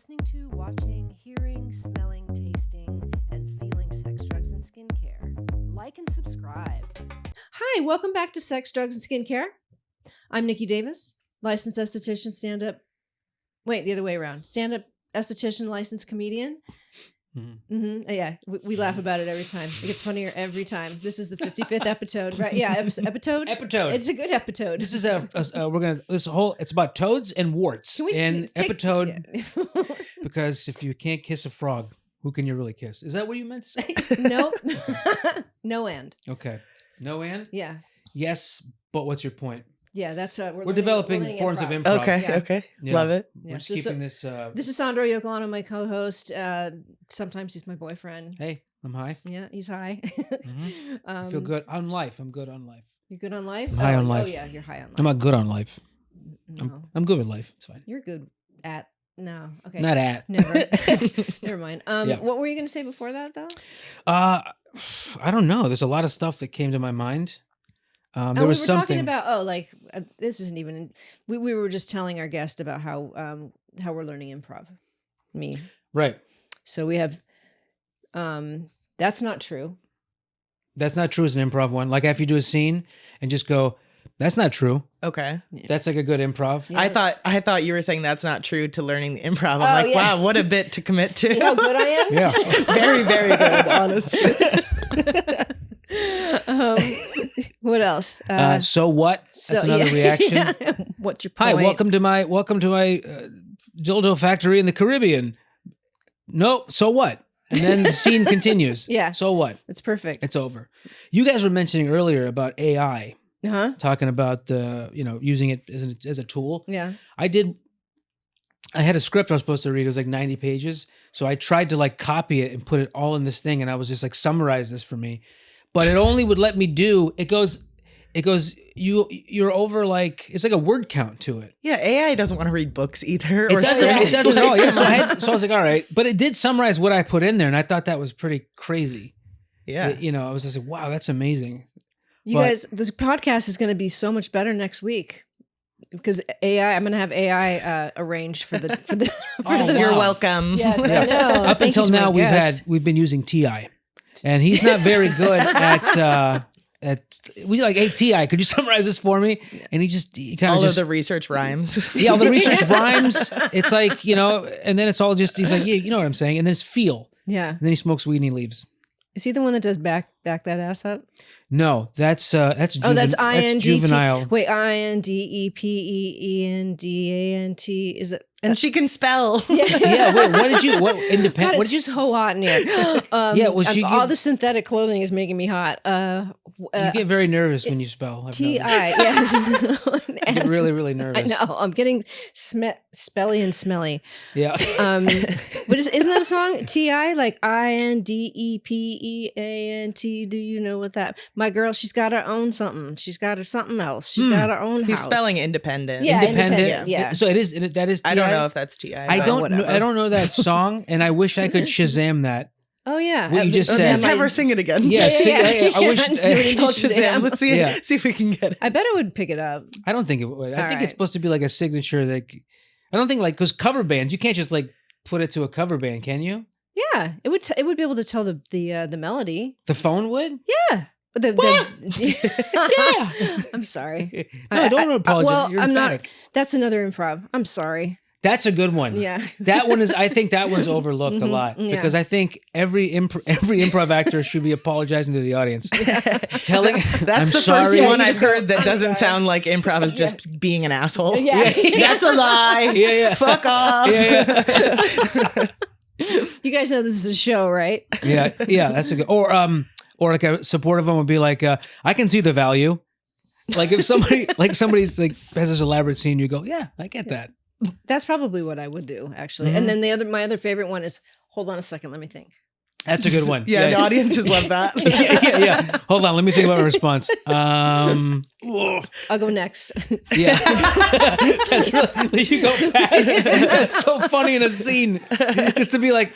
listening to, watching, hearing, smelling, tasting, and feeling sex, drugs, and skincare. Like and subscribe. Hi, welcome back to Sex, Drugs, and Skincare. I'm Nikki Davis, licensed esthetician, stand-up. Wait, the other way around. Stand-up esthetician, licensed comedian. Yeah, we laugh about it every time. It gets funnier every time. This is the 55th episode, right? Yeah, episode. Epitode. It's a good episode. This is it's about toads and warts. Can we and take epitode Yeah. because if you can't kiss a frog, who can you really kiss? Is that what you meant to say? No, no and. Okay, no and. Yeah, Yes, but what's your point? yeah. That's We're developing forms of improv. Okay, Yeah. okay. Yeah. Love it. We're Yeah, just so- keeping this. This is Sandro Yocolano, my co-host. Sometimes he's my boyfriend. Hey, I'm high. Yeah, he's high. I feel good on life. I'm good on life. You're good on life? I'm high on life. Oh yeah, you're high on life. I'm not good on life. No, I'm good with life. It's fine. you're good at. No, okay. Not at. Never. Never mind. Yeah. What were you going to say before that, though? I don't know. There's a lot of stuff that came to my mind. There we were was something. talking about. This isn't even. We were just telling our guest about how we're learning improv. Me. Right. So we have. That's not true. That's not true as an improv one. Like if you do a scene and just go, that's not true. Okay. Yeah. That's like a good improv. Yeah. I thought you were saying that's not true to learning the improv. I'm Oh, like, yeah. wow, what a bit to commit to. See how good I am? Yeah. Very, very good, honestly. What else? So what? That's another reaction. yeah. What's your point? Hi, welcome to my dildo factory in the Caribbean. No, so what? And then the scene continues. Yeah. So what? It's perfect. It's over. You guys were mentioning earlier about AI, Huh? talking about using it as a tool. Yeah. I had a script I was supposed to read. It was like 90 pages. So I tried to like copy it and put it all in this thing. And I was just like, summarize this for me. But it only would let me do, it goes, you're over like, it's like a word count to it. Yeah, AI doesn't want to read books either. It doesn't at all. Yeah. So Like, I was like, all right. But it did summarize what I put in there. And I thought that was pretty crazy. yeah. I was just like, wow, that's amazing. You But- guys, this podcast is going to be so much better next week because AI. I'm going to have AI arranged for the for the. Oh, the You're wow. welcome. Yes, I know. Up Thank you until to my now, guest. we've been using TI. And he's not very good we like, hey, TI, could you summarize this for me? And he kind All of of the research rhymes. yeah, all the research rhymes. It's like, and then it's all just, he's like, yeah, you know what I'm saying? And then it's feel. Yeah. And then he smokes weed and he leaves. Is he the one that does back that ass up? No, that's That's that's INDT. juvenile. Wait, INDEPEENDANT. Is it? And she can spell. Yeah, wait, what did independent, God, what it's did you, so hot in here. Yeah, well, she all give- the synthetic clothing is making me hot. you get very nervous when you spell. I've TI, noticed. yes. You get really, really nervous. I know. I'm getting spelly and smelly. Yeah. But isn't that a song? TI, like INDEPEANT. Do you know what that? My girl, she's got her own something. She's got her something else. She's got her own He's house. spelling independent. Yeah, Independent. yeah. So that is TI? I don't know if that's TI. I but don't know, whatever. I don't know that song, and I wish I could Shazam that. Oh yeah. What you just Let's said. just have her sing it again. Yeah, see, I wish- Do it into I'll Shazam. Shazam. Let's see, Yeah. see if we can get it. I bet it would pick it up. I don't think it would. I All think right. it's supposed to be like a signature. Like, I don't think because cover bands, you can't just like put it to a cover band, can you? Yeah, it would. It would be able to tell the melody. The phone would. Yeah. Yeah. I'm sorry. No, don't apologize. Well, You're I'm not. emphatic. That's another improv. I'm sorry. That's a good one. Yeah. That one is. I think that one's overlooked a Mhm, lot yeah. because I think every improv actor should be apologizing to the audience, telling. That's I'm the sorry. first Yeah, one you I've just go, heard that "I'm doesn't sorry." sound like improv is just being an asshole. Yeah. That's a lie. Yeah, yeah. Fuck off. Yeah, You guys know this is a show, right? yeah, yeah. That's a good. Or like a supportive one would be like, I can see the value. Like if somebody's like has this elaborate scene, you go, yeah, I get that. That's probably what I would do, actually. Mhm. And then my other favorite one is, hold on a second, let me think. That's a good one. Yeah, the audiences love that. yeah. Hold on, let me think about a response. I'll go next. Yeah, that's really, you go past. That's so funny in a scene, just to be like,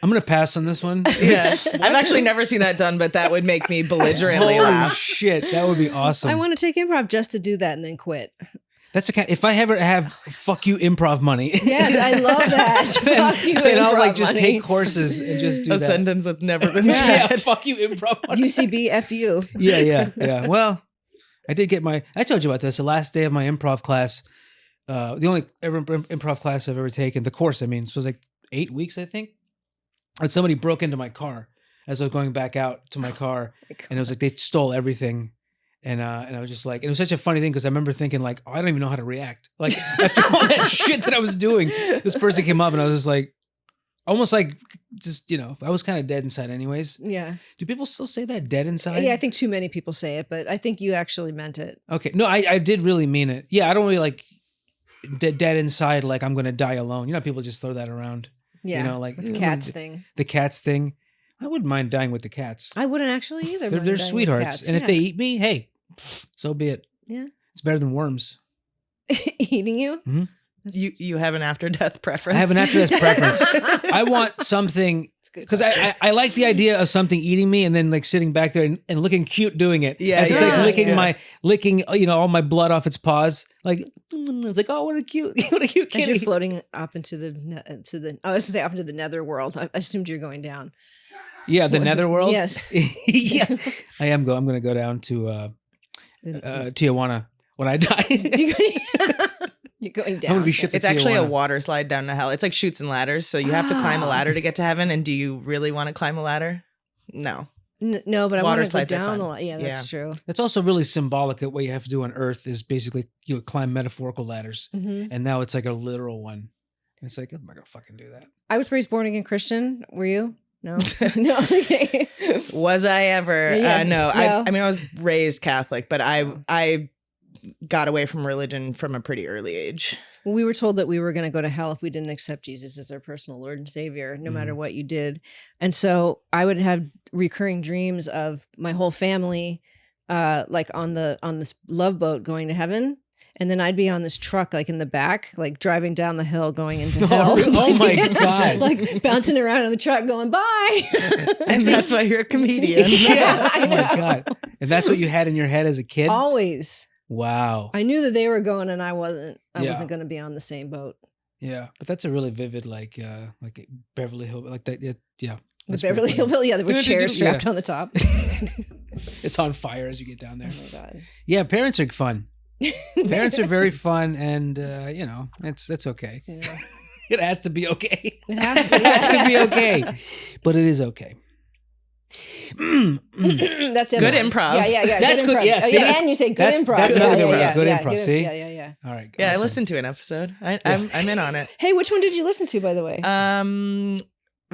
I'm gonna pass on this one. Yeah. I've actually never seen that done, but that would make me belligerently Holy laugh. shit, that would be awesome. I want to take improv just to do that and then quit. That's the kind. If I ever have fuck you improv money, Yes, I love that. Fuck you, then I'll improv like just money. take courses and just do A that. sentence that's never been Yeah, said. fuck you improv money. UCB FU. Yeah. Well, I did get I told you about this. The last day of my improv class, the only improv class I've ever taken, the course, I mean, so it was like 8 weeks, I think. And somebody broke into my car as I was going back out to my car, and it was like they stole everything. And I was just like, it was such a funny thing because I remember thinking like, oh, I don't even know how to react. Like after all that shit that I was doing, this person came up and I was just like, almost like just, I was kind of dead inside anyways. Yeah. Do people still say that, dead inside? Yeah, I think too many people say it, but I think you actually meant it. Okay. No, I did really mean it. Yeah, I don't really like dead inside like I'm going to die alone. People just throw that around. Yeah. Like with the cats thing. The cats thing. I wouldn't mind dying with the cats. I wouldn't actually either. They're sweethearts. And if they eat me, hey, so be it. Yeah. It's better than worms. Eating you? Mm-hmm. You have an after death preference. I have an after death preference. I want something because I like the idea of something eating me and then like sitting back there and looking cute doing it. Yeah, it's yeah, like licking all my blood off its paws. Like it's like, oh, what a cute kitty. As you're floating up into I was gonna say up into the nether world. I assumed you're going down. Yeah, the netherworld. Yes. Yeah, I'm going to go down to Tijuana when I die. You're going down. I'm gonna be shipped to It's actually a Tijuana. water slide down to hell. It's like chutes and ladders, so you have to climb a ladder to get to heaven. And do you really want to climb a ladder? No. No, but I Water want to go slides are down fun. a lot. Yeah, that's true. It's also really symbolic that what you have to do on Earth is basically climb metaphorical ladders, and now it's like a literal one. And it's like, I'm not gonna fucking do that. I was raised born again Christian. Were you? No. No. Okay. Was I ever? Yeah. No. No. I mean, I was raised Catholic, but I got away from religion from a pretty early age. We were told that we were going to go to hell if we didn't accept Jesus as our personal Lord and Savior, no matter what you did. And so I would have recurring dreams of my whole family, like on this love boat going to heaven. And then I'd be on this truck, like in the back, like driving down the hill, going into hell. Oh my God. Like bouncing around in the truck going, bye. And that's why you're a comedian. Yeah. I Oh my know. God. And that's what you had in your head as a kid? Always. Wow. I knew that they were going and I wasn't. I Yeah. wasn't going to be on the same boat. Yeah. But that's a really vivid, like Beverly Hills, like that. Yeah. The That's Beverly pretty funny. Hillbilly, yeah, with chairs Yeah. strapped on the top. It's on fire as you get down there. Oh my God. Yeah. Parents are fun. Parents are very fun, and that's okay. Yeah. It has to be okay. It has to, It has to be okay, but it is okay. That's the Good other one. improv. Yeah. That's good. improv. Yeah, Oh, see, that's- and you say good that's- improv. that's another good one. Yeah, Good yeah, improv, see? Yeah. All right. Yeah, I awesome. listened to an episode. I'm in on it. Hey, which one did you listen to, by the way?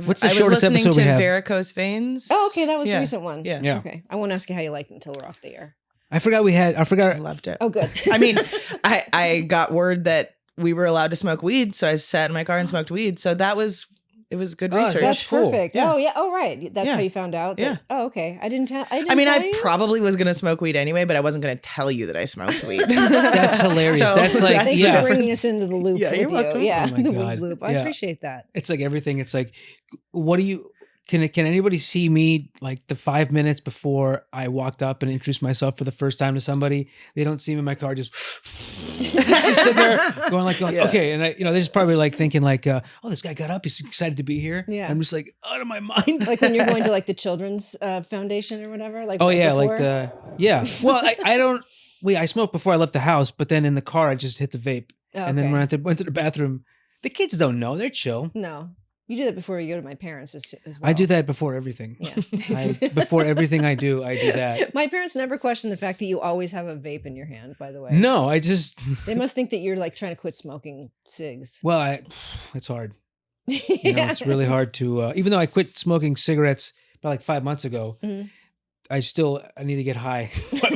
What's the I was shortest listening episode we to have? Varicose Veins. Oh, okay, that was Yeah. the recent one. Yeah. Yeah. Okay, I won't ask you how you liked it until we're off the air. I forgot. I loved it. Oh, good. I mean, I got word that we were allowed to smoke weed, so I sat in my car and smoked weed. So it was good Oh, so research. That's cool. perfect. Yeah. Oh, yeah. Oh, right. That's Yeah. how you found out. That, Yeah. Oh, okay. I didn't tell. I mean, tell I you? probably was gonna smoke weed anyway, but I wasn't gonna tell you that I smoked weed. That's hilarious. So, That's like, Thanks yeah. for bringing us into the loop Yeah, with you're you. welcome. Yeah, Oh my the God. weed loop. I Yeah. appreciate that. It's like everything. It's like, what do you? Can anybody see me like the 5 minutes before I walked up and introduced myself for the first time to somebody? They don't see me in my car, just sit there going like, Yeah. okay. And they're just probably like thinking like, oh, this guy got up. He's excited to be here. Yeah. I'm just like out of my mind. Like when you're going to like the children's foundation or whatever. Like Oh right yeah, before? like well, I don't. I smoked before I left the house, but then in the car I just hit the vape, Oh, and then okay. when I went to the bathroom, the kids don't know. They're chill. No, you do that before you go to my parents as well. I do that before everything. Yeah. Before everything I do that. My parents never question the fact that you always have a vape in your hand, by the way. No, I just. They must think that you're like trying to quit smoking cigs. Well, it's hard. It's really hard to. Even though I quit smoking cigarettes about like 5 months ago, Mhm. I need to get high.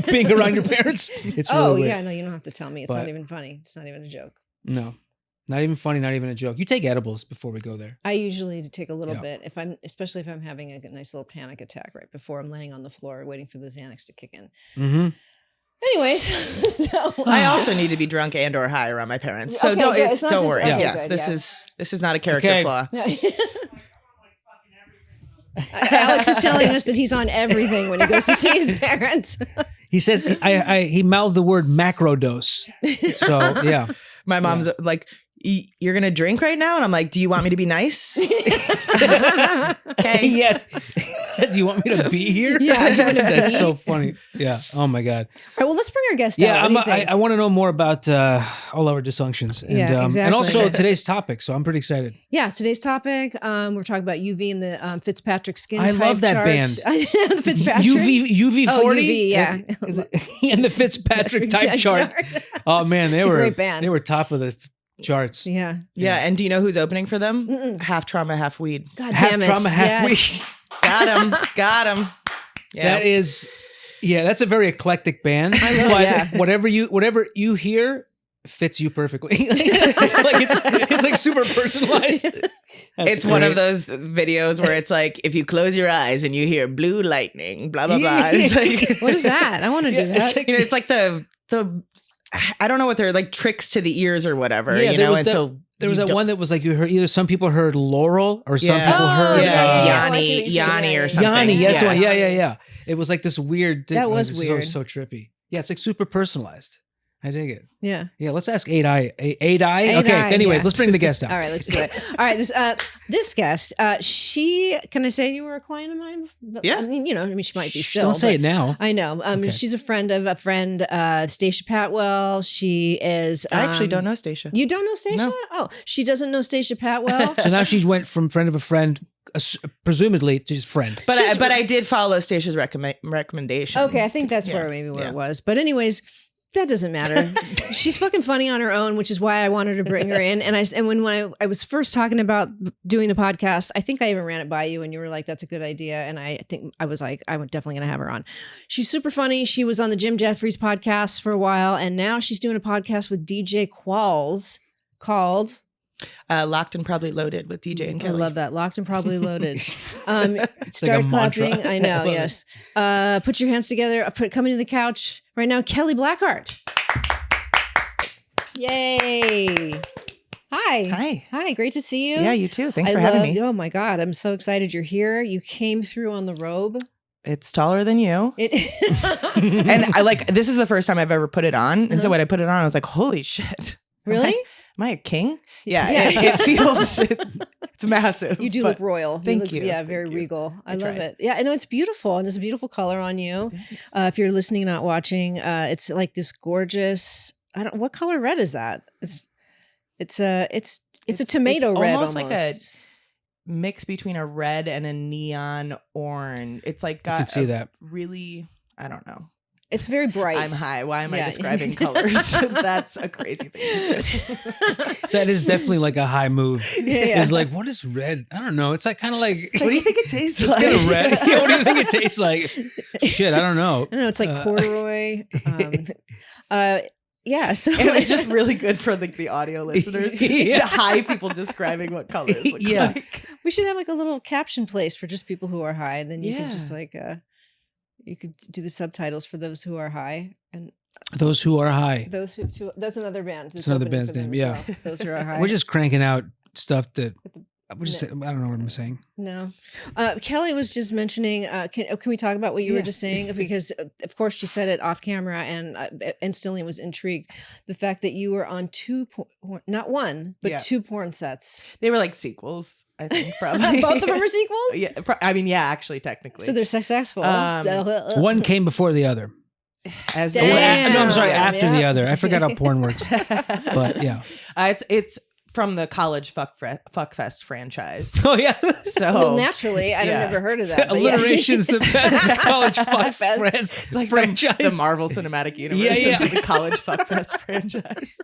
Being around your parents, it's really weird. yeah, no, you don't have to tell me. It's But- not even funny. It's not even a joke. No, not even funny. Not even a joke. You take edibles before we go there. I usually take a little Yeah. bit especially if I'm having a nice little panic attack right before I'm laying on the floor waiting for the Xanax to kick in. Mm-hmm. Anyways, so I also need to be drunk and or high around my parents. So Okay, don't good. It's not don't just- worry. okay, Yeah, good, this is not a character Okay. flaw. Alex is telling us that he's on everything when he goes to see his parents. He said he mouthed the word macro dose. So yeah. My mom's like, you're going to drink right now? And I'm like, do you want me to be nice? Okay. Yeah. Do you want me to be here? Yeah. That's so funny. Yeah. Oh my God. All right, well, let's bring our guest Yeah, out. What do you think? I want to know more about all our dysfunctions and, Yeah, exactly. and also today's topic. So I'm pretty excited. Yeah, today's topic, we're talking about UV and the Fitzpatrick skin I type love that chart. band. The Fitzpatrick. UV40? Oh, UV, yeah. And the Fitzpatrick type chart. Oh man, It's a great band. They were top of the charts. Yeah. Yeah. And do you know who's opening for them? Mm-mm. Half trauma, half weed. God Half damn it. trauma, half Yes. weed. Got him. Yeah. That is, that's a very eclectic band. I love it, But yeah. whatever you hear fits you perfectly. Like it's like super personalized. That's It's one of great. those videos where it's like, if you close your eyes and you hear blue lightning, blah, blah, blah. It's like, What is that? I want to do that. it's like the I don't know what they're like, tricks to the ears or whatever, Yeah, you there know? was And that- so There was you that don't- one that was like you heard either some people heard Laurel or some Yeah. people Oh, heard yeah, I see what you're Yanni saying. or something. Yanni. Yes, Yeah. one. Yeah. It was like this weird. That was it's weird. So trippy. Yeah, it's like super personalized. I dig it. Yeah. Yeah, let's ask 8i. 8i? Eye, Okay, anyways, yeah. let's bring the guest out. All right, let's do it. All right, this guest, can I say you were a client of mine? Yeah. I mean, she might be Shh, still. don't say but it now. I know. Okay. She's a friend of a friend, Stacia Patwell. She is. I actually don't know Stacia. You don't know Stacia? No. Oh, she doesn't know Stacia Patwell. So now she's went from friend of a friend, presumably to just friend. But I did follow Stacia's recommendation. Okay, I think that's Yeah. where Yeah. it was. But anyways, that doesn't matter. She's fucking funny on her own, which is why I wanted to bring her in. And when I was first talking about doing the podcast, I think I even ran it by you and you were like, that's a good idea. And I think I was like, I'm definitely going to have her on. She's super funny. She was on the Jeffries podcast for a while. And now she's doing a podcast with DJ Qualls called... Locked and Probably Loaded with DJ and I Kelly. love that. Locked and Probably Loaded. It's like a Start mantra. clapping. I know, love yes. Put your hands together. Coming to the couch right now, Kelly Blackheart. Yay. Hi. Hi, great to see you. Yeah, you too. Thanks for having me. Oh my God, I'm so excited you're here. You came through on the robe. It's taller than you. It And this is the first time I've ever put it on. And so when I put it on, I was like, holy shit. Really? Am I a king? Yeah, Yeah. It feels, it's massive. You do but look royal. thank you. Yeah, Thank very you. regal. I love tried. it. Yeah, I know it's beautiful, and it's a beautiful color on you. thanks. If you're listening, not watching, it's like this gorgeous. What color red is that? It's a tomato red, almost like a almost. mix between a red and a neon orange. It's like I got could see that. really, I don't know. It's very bright. I'm high. Why am I Yeah. describing colors? That's a crazy thing to do. That is definitely like a high move. Yeah. It's like, what is red? I don't know. It's like kind of like, What do you think it tastes it's like? kind of red. Yeah, what do you think it tastes like? Shit, I don't know. I don't know. It's like corduroy. Yeah. So And it's just really good for the audio listeners. Yeah. The high people describing what colors look Yeah. like. we should have like a little caption place for just people who are high. And then you can just Yeah. like you could do the subtitles for those who are high and Those who are high. those who. That's another band. that's another opening band's for them name, as well. Those who are high. We're just cranking out stuff that we're just. No. I don't know what I'm saying. No. Kelly was just mentioning, can we talk about what you were Yeah. just saying? Because of course she said it off camera and instantly was intrigued. The fact that you were on not one, but Yeah. 2 porn sets. They were like sequels, I think, probably. Both of them are sequels? Yeah, I mean, yeah, actually, technically. So they're successful. One came before the other. As Damn. No, I'm sorry. Yeah. After the other. I forgot how porn works. But yeah. It's from the College Fuckfest franchise. Oh yeah. So Well, naturally, I'd yeah. have never heard of that. but yeah. Alliteration's the best college fuck Fest. it's like franchise. the Marvel Cinematic Universe. Yeah. Of the College Fuckfest franchise.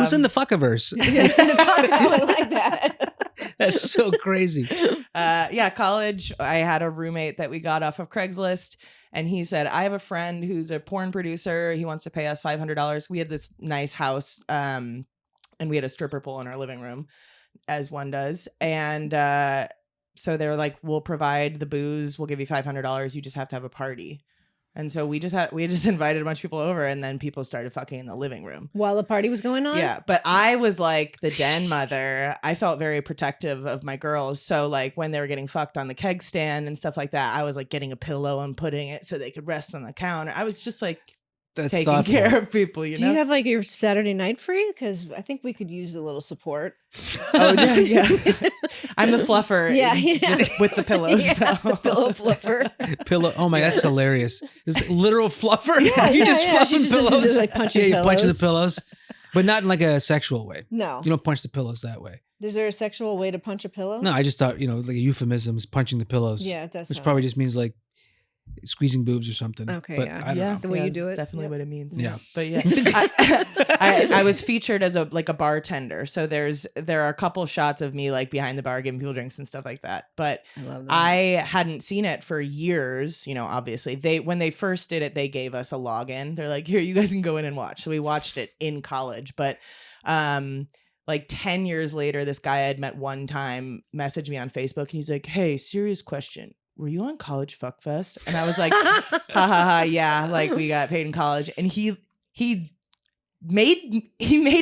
Who's in the fuckiverse? I like that. That's so crazy. College. I had a roommate that we got off of Craigslist. And he said, I have a friend who's a porn producer. He wants to pay us $500. We had this nice house, and we had a stripper pole in our living room, as one does. And so they were like, we'll provide the booze. We'll give you $500. You just have to have a party. And so we just invited a bunch of people over, and then people started fucking in the living room while the party was going on. Yeah, but I was like the den mother. I felt very protective of my girls. So like when they were getting fucked on the keg stand and stuff like that, I was like getting a pillow and putting it so they could rest on the counter. I was just like taking thoughtful. care of people. Do you have like your Saturday night free? Because I think we could use a little support. Oh yeah. I'm the fluffer. Yeah. Just with the pillows. The pillow fluffer. Pillow. Oh my, that's hilarious. This literal fluffer. Yeah, You just fluff She's pillows. Just like punching you pillows. punch the pillows, but not in like a sexual way. No. You don't punch the pillows that way. Is there a sexual way to punch a pillow? No, I just thought, like a euphemism is punching the pillows. Yeah, it does. Which probably just means like squeezing boobs or something. Okay, but yeah. I don't know. The way you do that's it. definitely what it means. Yeah. But yeah, I was featured as a bartender. So there are a couple shots of me like behind the bar giving people drinks and stuff like that. But I love that. I hadn't seen it for years. Obviously when they first did it, they gave us a login. They're like, here, you guys can go in and watch. So we watched it in college. But like 10 years later, this guy I had met one time messaged me on Facebook, and he's like, hey, serious question. Were you on College Fuck Fest? And I was like, ha ha ha, yeah, like we got paid in college. And he made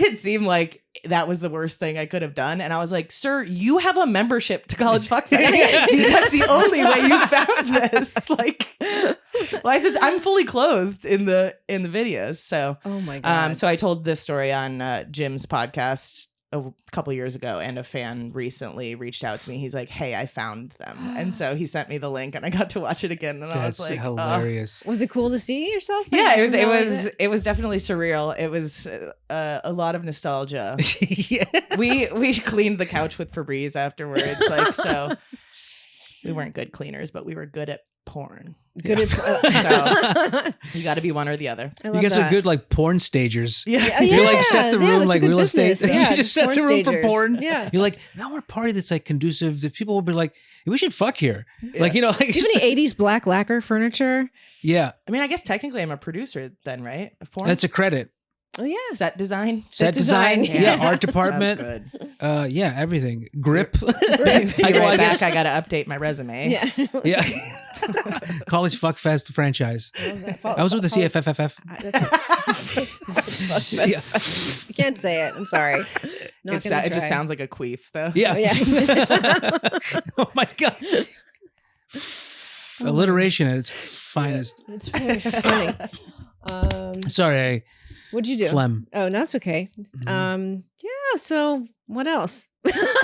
it seem like that was the worst thing I could have done. And I was like, sir, you have a membership to College Fuck Fest. That's the only way you found this. Like, well, I said, I'm fully clothed in the videos. So, oh my God. So I told this story on Jim's podcast a couple years ago, and a fan recently reached out to me. He's like, hey, I found them. And so he sent me the link, and I got to watch it again, and That's I was like, hilarious. Was it cool to see yourself? Yeah, it was definitely surreal. It was a lot of nostalgia. Yeah. We cleaned the couch with Febreze afterwards, like, so we weren't good cleaners, but we were good at porn. Good at So you got to be one or the other. I love You guys that. are good like porn stagers. Yeah. You like set the room that's a like good real estate. business. Yeah, You just set porn the room for stagers. porn. Yeah. You're like, now we're a party that's like conducive. That people will be like, we should fuck here. Yeah. Like, like Do you have any 80s black lacquer furniture? yeah, I mean, I guess technically I'm a producer then, right? Of porn? that's a credit. Oh yeah. Set design. Set design. design. Yeah, art department. That's good. Yeah, everything. Grip. Be I right go, I back. guess- I got to update my resume. Yeah. Yeah. College Fuck Fest franchise. I was with the CFFFF. Yeah. You can't say it. I'm sorry. Not It gonna just try. sounds like a queef, though. Yeah. Oh, yeah. Oh my god. Alliteration at its finest. It's very funny. Sorry, What'd you do? phlegm. Oh, no, that's okay. Mm-hmm. Yeah. So what else?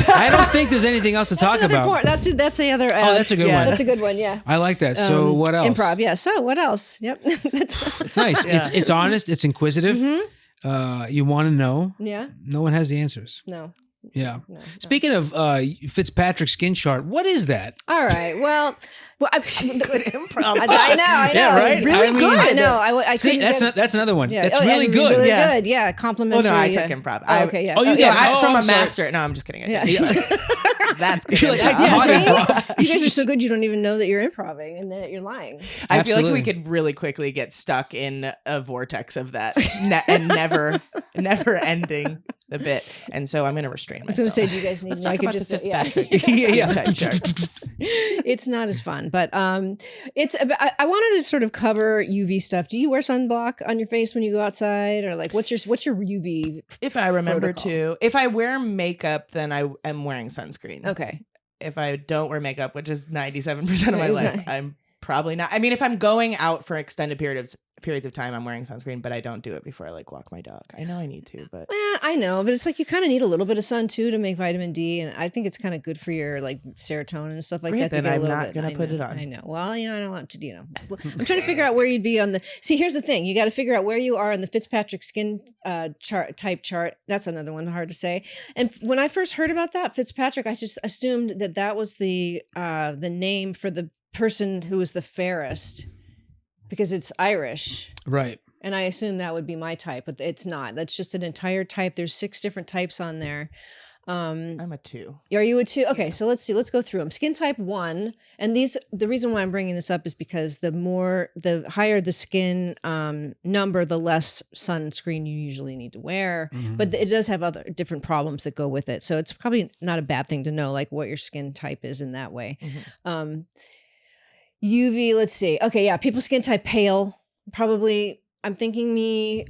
I don't think there's anything else to talk Another about. porn. That's the other. Oh, that's a good Yeah, one. That's a good one. Yeah. I like that. So what else? Improv. Yeah. So what else? Yep. It's nice. Yeah. It's honest. It's inquisitive. Mhm. You want to know. Yeah. No one has the ansers. No. Yeah. No. Speaking of Fitzpatrick skin chart, what is that? All right. Well, Good improv. I know. Yeah, right? Really I mean- good. I know. I See, couldn't that's another one. Yeah. That's Oh, really and good. Really Yeah. good. Yeah. Well, Complimentary. no, I took improv. Oh, okay. Yeah. Oh, you Oh, did? yeah. From Oh, a I'm sorry. master. No, I'm just kidding. Yeah. That's good. You're like, improv. I taught Yeah, improv. You guys are so good. You don't even know that you're improving and that you're lying. I feel like Absolutely. we could really quickly get stuck in a vortex of that and never ending the bit. And so I'm going to restrain I was going myself. to say, do you guys need? Let's no, I talk could about just the yeah. Fitzpatrick. Yeah. Type chart. It's not as fun, but it's. I wanted to sort of cover UV stuff. Do you wear sunblock on your face when you go outside, or like what's your UV? If I remember Protocol. to, if I wear makeup, then I am wearing sunscreen. Okay. If I don't wear makeup, which is 97% of my life, Okay. I'm probably not. I mean, if I'm going out for extended periods of time, I'm wearing sunscreen, but I don't do it before I like walk my dog. I know I need to, but I know, but it's like you kind of need a little bit of sun too to make vitamin D, and I think it's kind of good for your like serotonin and stuff like Great, that. To then get a I'm little not bit. gonna I put know, it on. I know. Well, I don't want to. I'm trying to figure out where you'd be on the. See, here's the thing: you got to figure out where you are on the Fitzpatrick skin type chart. That's another one hard to say. And when I first heard about that Fitzpatrick, I just assumed that was the name for the person who was the fairest because it's Irish. Right. And I assume that would be my type, but it's not. That's just an entire type. There's 6 different types on there. I'm a 2. Are you a 2? Okay, so let's see. Let's go through them. Skin type 1, and the reason why I'm bringing this up is because the higher the skin number, the less sunscreen you usually need to wear. Mhm. But it does have other different problems that go with it. So it's probably not a bad thing to know, like what your skin type is in that way. Mhm. UV, let's see. Okay, yeah, people skin type pale. Probably, I'm thinking me,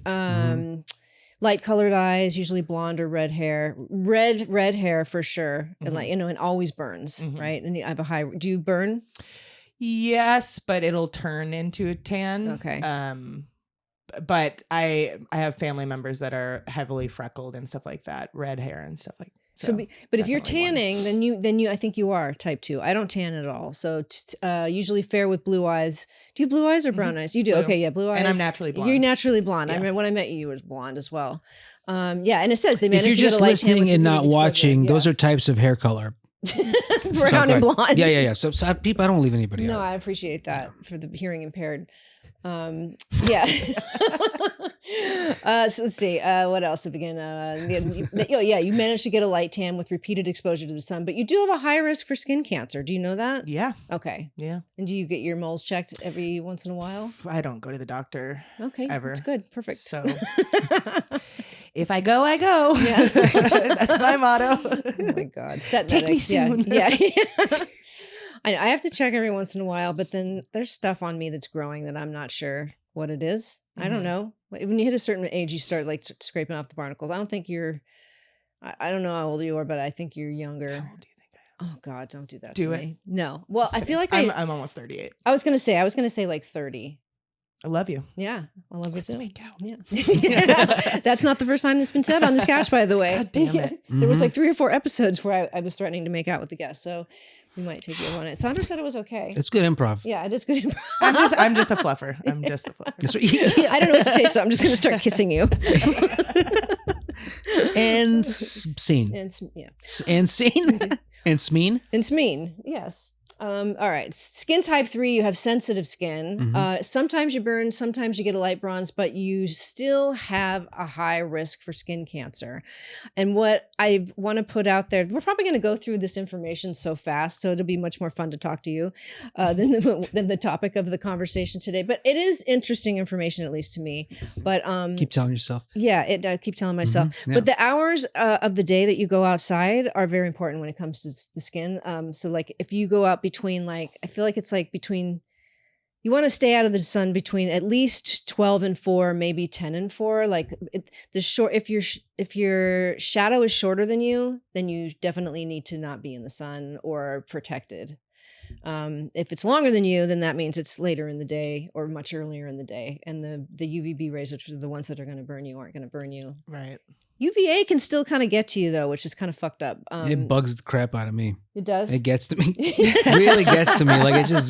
light colored eyes, usually blonde or red hair. Red hair for sure. And like, and always burns, right? And I have a high, do you burn? Yes, but it'll turn into a tan. Okay. But I have family members that are heavily freckled and stuff like that, red hair and stuff like that. So, but if you're tanning, then you, I think you are type 2. I don't tan at all. So, usually fair with blue eyes. Do you have blue eyes or brown eyes? You do. Blue. Okay, yeah, blue eyes. And I'm naturally blonde. You're naturally blonde. Yeah. I mean, when I met you, you were blonde as well. Yeah, and it says they managed if you're to just get a light listening and not watching, those are types of hair color. Brown and blonde. Yeah. So people, I don't leave anybody out. No, I appreciate that for the hearing impaired. Yeah. So let's see. What else to begin? You managed to get a light tan with repeated exposure to the sun, but you do have a high risk for skin cancer. Do you know that? Yeah. Okay. Yeah. And do you get your moles checked every once in a while? I don't go to the doctor. Okay. Ever. That's good. Perfect. So if I go, I go. Yeah. That's my motto. Oh my God. Take me soon. Yeah. I have to check every once in a while, but then there's stuff on me that's growing that I'm not sure what it is. I don't know. When you hit a certain age, you start like scraping off the barnacles. I don't think you're, I don't know how old you are, but I think you're younger. How old do you think I am? Oh God, don't do that to me. it. No. Well, I feel like I'm almost 38. I was going to say like 30. I love you. Yeah. I love you Let's too. make out. Yeah. That's not the first time that's been said on this couch, by the way. God damn it. There was like 3 or 4 episodes where I was threatening to make out with the guest. So we might take you on it. Sandra said it was okay. It's good improv. Yeah, it is good improv. I'm just a fluffer. I'm just a fluffer. I don't know what to say, so I'm just going to start kissing you. And scene. And yeah. And scene. And smeen. And smeen, yes. All right. Skin type 3, you have sensitive skin. Sometimes you burn, sometimes you get a light bronze, but you still have a high risk for skin cancer. And what I want to put out there, we're probably going to go through this information so fast, so it'll be much more fun to talk to you than the topic of the conversation today. But it is interesting information, at least to me. But keep telling yourself. Yeah, I keep telling myself. Yeah. But the hours of the day that you go outside are very important when it comes to the skin. So like if you go out between I feel like it's like between, you want to stay out of the sun between at least 12 and 4, maybe 10 and 4. Like if your shadow is shorter than you, then you definitely need to not be in the sun or protected. If it's longer than you, then that means it's later in the day or much earlier in the day. And the UVB rays, which are the ones that are going to burn you, aren't going to burn you. Right. UVA can still kind of get to you though, which is kind of fucked up. It bugs the crap out of me. It does? It gets to me. It really gets to me. Like it's just,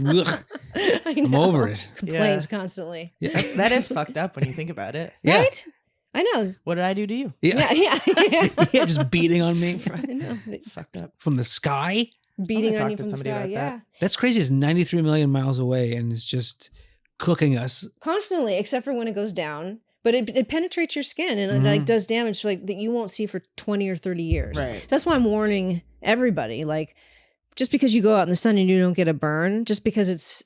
I'm over it. Complains constantly. Yeah. That is fucked up when you think about it. Yeah. Right? I know. What did I do to you? Yeah. Yeah, just beating on me. I know. Fucked up. From the sky. Beating on you talk to from the somebody sky. about Yeah. that. That's crazy. It's 93 million miles away and it's just cooking us. Constantly, except for when it goes down. But it penetrates your skin and it like does damage like that you won't see for 20 or 30 years. Right. That's why I'm warning everybody. Like, just because you go out in the sun and you don't get a burn, just because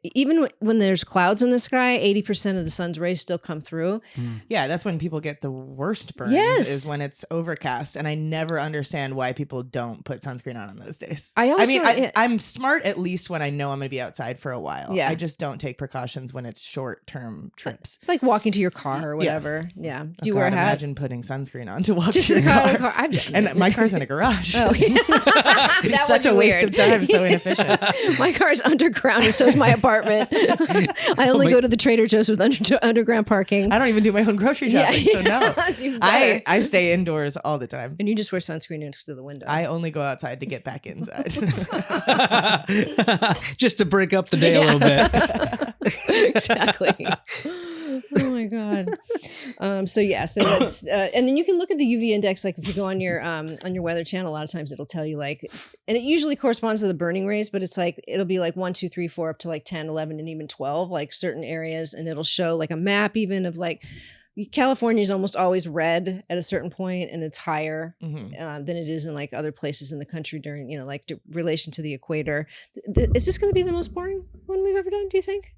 even when there's clouds in the sky, 80% of the sun's rays still come through. Yeah, that's when people get the worst burns. Yes. Is when it's overcast, and I never understand why people don't put sunscreen on those days. I'm smart at least when I know I'm going to be outside for a while. Yeah. I just don't take precautions when it's short-term trips. It's like walking to your car or whatever. Yeah. Do you wear a hat? Imagine putting sunscreen on to walk Just to your the car. car. I've done And it. my car's in a garage. Oh, It's such a waste of time. So inefficient. My car's underground, and so is my apartment. I only go to the Trader Joe's with underground parking. I don't even do my own grocery shopping, so no. I stay indoors all the time. And you just wear sunscreen next to the window. I only go outside to get back inside. Just to break up the day a little bit. Exactly. Oh my God. So that's and then you can look at the UV index, like if you go on your Weather Channel, a lot of times it'll tell you like, and it usually corresponds to the burning rays, but it's like it'll be like 1, 2, 3, 4 up to like 10, 11, and even 12, like certain areas, and it'll show like a map even of like California is almost always red at a certain point, and it's higher than it is in like other places in the country during, like relation to the equator. Is this going to be the most boring one we've ever done? Do you think?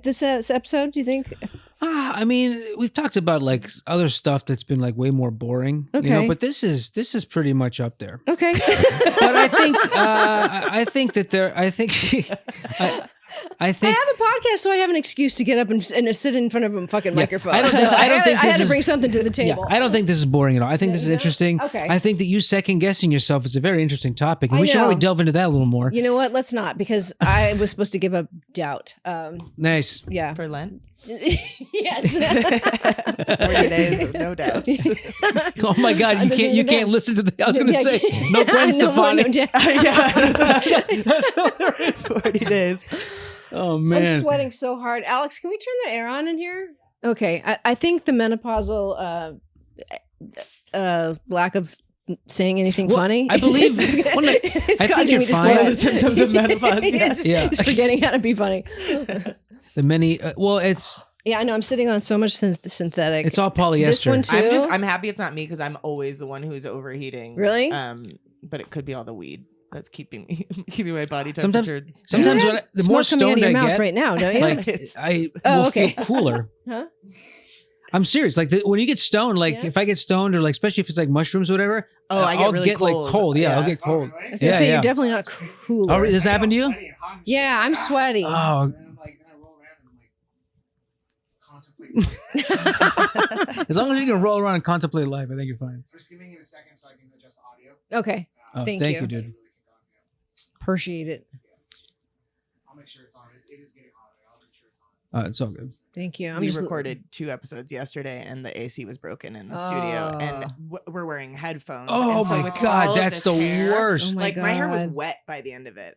This episode? Do you think? I mean, we've talked about like other stuff that's been like way more boring, but this is pretty much up there. Okay. But I think I I think have a podcast, so I have an excuse to get up and sit in front of a fucking microphone. I don't So think- I don't think I had this to is- bring something to the yeah, table. I don't think this is boring at all. I think this is You know? interesting. Okay. I think that you second guessing yourself is a very interesting topic, and I we should probably know. delve into that a little more. You know what? Let's not, because I was supposed to give up doubt. Nice. Yeah. For Lent. Yes. 40 days of no doubts. Oh my God, you can't listen to the. I was going to say no Gwen Stefani. Yeah. 40 days. Oh I'm man. sweating so hard. Alex, can we turn the air on in here? Okay. I think the menopausal lack of saying anything Well, funny. I believe- it's I think causing you're me to fine. sweat. One of the symptoms of menopause. Yes. Yeah. Just forgetting how to be funny. The many. Well, it's Yeah, I know. I'm sitting on so much synthetic. all This polyester. one too. I'm happy it's not me because I'm always the one who's overheating. Really? But it could be all the weed that's keeping my body Sometimes- temperature. Sometimes You when have the smoke more coming out of stoned your I mouth get, right now, don't you? like It's- I Oh, will okay. feel cooler. Huh? I'm serious. Like when you get stoned, like Yeah. if I get stoned or like especially if it's like mushrooms or whatever, Oh, I get I'll really get cold. like cold. Yeah, I'll Yeah. get cold. I was gonna say you're definitely not cool. Oh, does that happen to you? Yeah, I'm sweaty. Oh, And I'm like, then I roll around and I'm like, contemplate. as long as you can roll around and contemplate life, I think you're fine. Just give me a second so I can adjust the audio. Okay, Oh, Thank thank you. you, dude. appreciate it. I'll make sure it's on. It is getting hot. I'll make sure it's on. It's all good. Thank you. I'm We just recorded 2 episodes yesterday, and the AC was broken in the studio, and we're wearing headphones. and Oh so my with all God, of that's this the hair, worst. Oh my like my hair was God. wet by the end of it.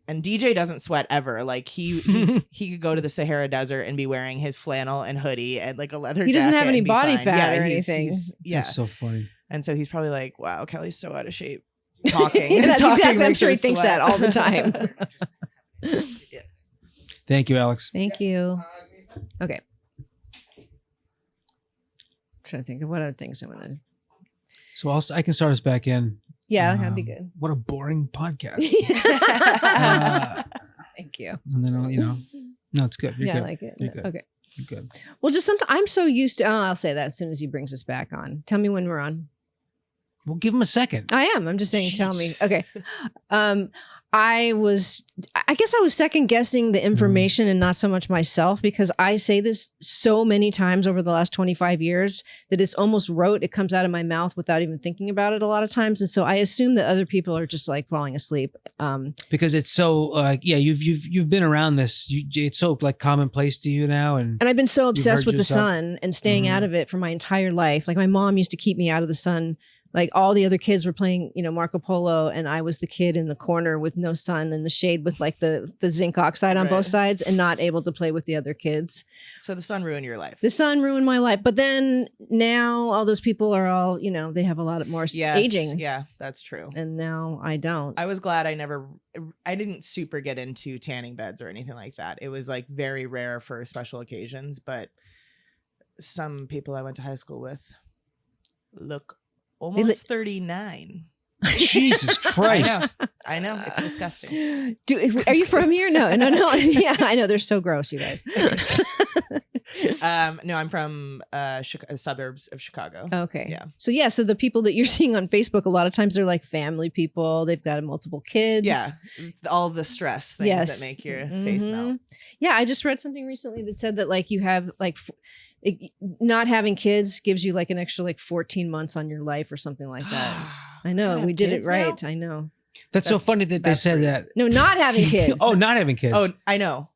And DJ doesn't sweat ever. Like he could go to the Sahara Desert and be wearing his flannel and hoodie and like a leather. He doesn't have jacket any and be body fine. fat or he's- anything. yeah, That's so funny. and so he's probably like, "Wow, Kelly's so out of shape." Talking. That's Talking exactly. I'm makes sure her he thinks sweat. that all the time. Thank you, Alex. Thank you. Give me a second. Okay. Trying to think of what other things I want to. So I can start us back in. Yeah, that'd be good. What a boring podcast. Uh, Thank you. and then no, it's good. You're Yeah, good. I like it. You're good. Okay. You're good. Well, just sometimes I'm so used to. Oh, I'll say that as soon as he brings us back on. Tell me when we're on. Well, give him a second. I am. I'm just saying. Tell me. Jeez. Okay. I guess I was second guessing the information and not so much myself, because I say this so many times over the last 25 years that it's almost rote. It comes out of my mouth without even thinking about it a lot of times. And so I assume that other people are just like falling asleep. Because it's so you've been around this. It's so like commonplace to you now, and And I've been so You've obsessed heard with the yourself. sun and staying Mhm. out of it for my entire life. Like my mom used to keep me out of the sun. Like all the other kids were playing, Marco Polo, and I was the kid in the corner with no sun in the shade with like the zinc oxide on Right. both sides and not able to play with the other kids. So the sun ruined your life. The sun ruined my life. But then now all those people are all, they have a lot more Yes, aging. Yeah, that's true. And now I don't. I was glad I didn't super get into tanning beds or anything like that. It was like very rare for special occasions, but some people I went to high school with look almost 39. Jesus Christ. I know. It's disgusting. Are you from here? No. Yeah, I know. They're so gross, you guys. No, I'm from suburbs of Chicago. Okay. Yeah. So the people that you're seeing on Facebook, a lot of times they're like family people. They've got multiple kids. Yeah. All the stress things Yes. that make your face melt. Mhm. Yeah, I just read something recently that said that like you have like not having kids gives you like an extra like 14 months on your life or something like that. I know, Gotta we have did it kids right. now? I know. That's so That's- funny that they that's said rude. that. No, not having kids. Oh, not having kids. Oh, I know.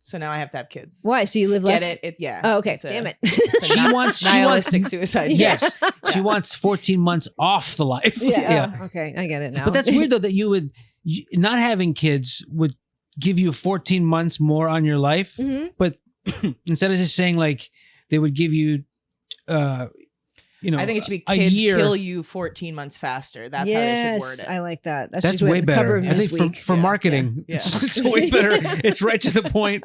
So now I have to have kids. Why? So you live less? Get it? Yeah. Oh, okay. It's Damn it. it's a She ni- wants- nihilistic suicide. Yes. Yeah. She wants 14 months off the life. Yeah. Oh, okay. I get it now. But that's weird though that not having kids would give you 14 months more on your life. Mhm. But instead of just saying like they would give you, I think it should be a kids year. kill you 14 months faster. That's how they should word it. I like that. That's That's just what way the cover better. of I think Newsweek. for Yeah, marketing, yeah. it's way better. It's right to the point.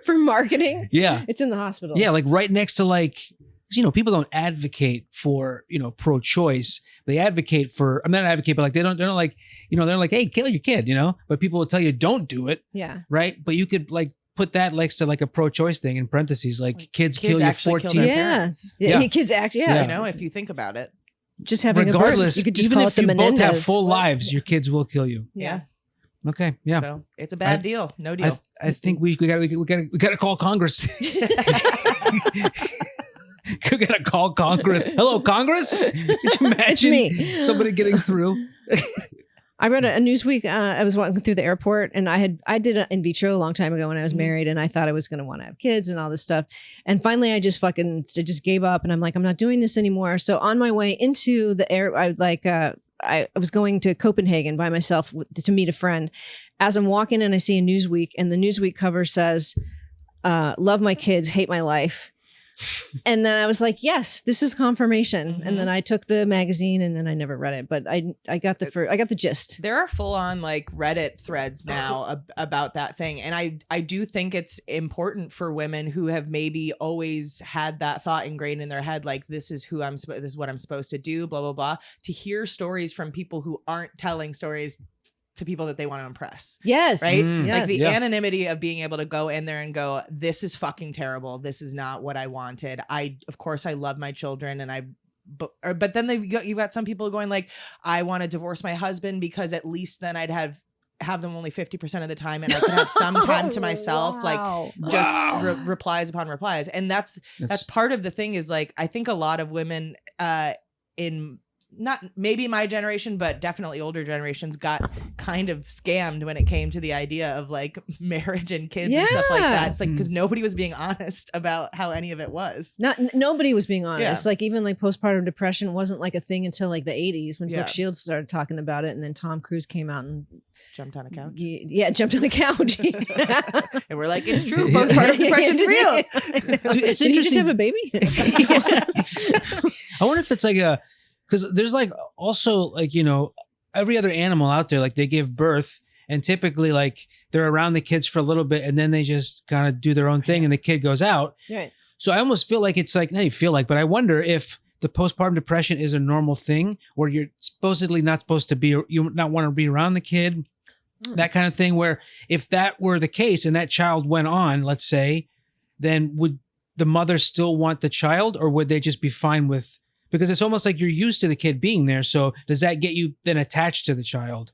For marketing, Yeah. it's in the hospital. Yeah. Like right next to like, 'cause, people don't advocate for, pro-choice. They advocate for, I'm not an advocate, but like, they're not like, they're like, hey, kill your kid, but people will tell you don't do it. Yeah. Right. But you could like put that next to like a pro-choice thing in parentheses, like kids kill you actually kill 14. their Yeah. parents. Yeah. Yeah. Kids act. Yeah. Yeah. You know, if you think about it. Just having a birth. Regardless, You could just even call if it the you both have Menendez. full lives, your kids will kill you. Yeah. Okay. Yeah. So it's a bad deal. No deal. I think we got to call Congress. We got to call Congress. Hello, Congress. Could you imagine me. somebody getting through? I read a Newsweek. I was walking through the airport, and I did an in vitro a long time ago when I was married, and I thought I was going to want to have kids and all this stuff. And finally, I just gave up, and I'm like, I'm not doing this anymore. So on my way into the air, I was going to Copenhagen by myself to meet a friend. As I'm walking in, I see a Newsweek, and the Newsweek cover says, "Love my kids, hate my life." And then I was like, yes, this is confirmation. And then I took the magazine, and then I never read it, but I got the gist. There are full on like Reddit threads now about that thing. And I do think it's important for women who have maybe always had that thought ingrained in their head, like this is this is what I'm supposed to do, blah, blah, blah, to hear stories from people who aren't telling stories to people that they want to impress. Yes. Right? Yes. Like the anonymity of being able to go in there and go, this is fucking terrible. This is not what I wanted. Of course I love my children, and but then you got some people going like, I want to divorce my husband because at least then I'd have them only 50% of the time, and I could have some time to myself. Wow. Like just replies upon replies. And that's part of the thing is like, I think a lot of women in not maybe my generation, but definitely older generations got kind of scammed when it came to the idea of like marriage and kids and stuff like that. It's like, because nobody was being honest about how any of it was. Nobody was being honest. Like even like postpartum depression wasn't like a thing until like the 80s when Brooke Shields started talking about it, and then Tom Cruise came out and jumped on a couch. Jumped on a couch. And we're like, it's true. Postpartum depression's real. It's Did interesting. you just have a baby? I wonder if it's like because there's like also like, every other animal out there, like they give birth and typically like they're around the kids for a little bit and then they just kind of do their own thing and the kid goes out. Right. So I almost feel like it's like, not even feel like, but I wonder if the postpartum depression is a normal thing where you're supposedly not supposed to be, you not want to be around the kid, that kind of thing, where if that were the case and that child went on, let's say, then would the mother still want the child, or would they just be fine with, because it's almost like you're used to the kid being there. So does that get you then attached to the child?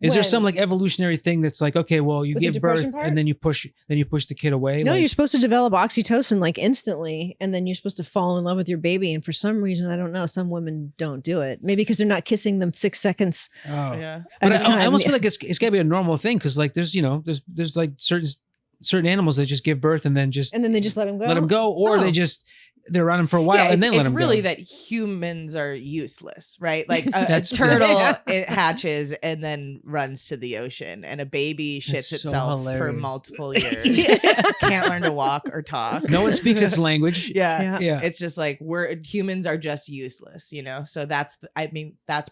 Is there some like evolutionary thing that's like, okay, well, you give birth and then you push the kid away? No, like, you're supposed to develop oxytocin like instantly, and then you're supposed to fall in love with your baby. And for some reason, I don't know, some women don't do it. Maybe because they're not kissing them 6 seconds. Oh, yeah. But I almost feel like it's got to be a normal thing, because like there's there's like certain animals that just give birth and then they just let them go, or they're around them for a while and then let them go. It's really that humans are useless, right? Like a turtle, it hatches and then runs to the ocean, and a baby shits itself for multiple years. Can't learn to walk or talk. No one speaks its language. Yeah. It's just like humans are just useless, So that's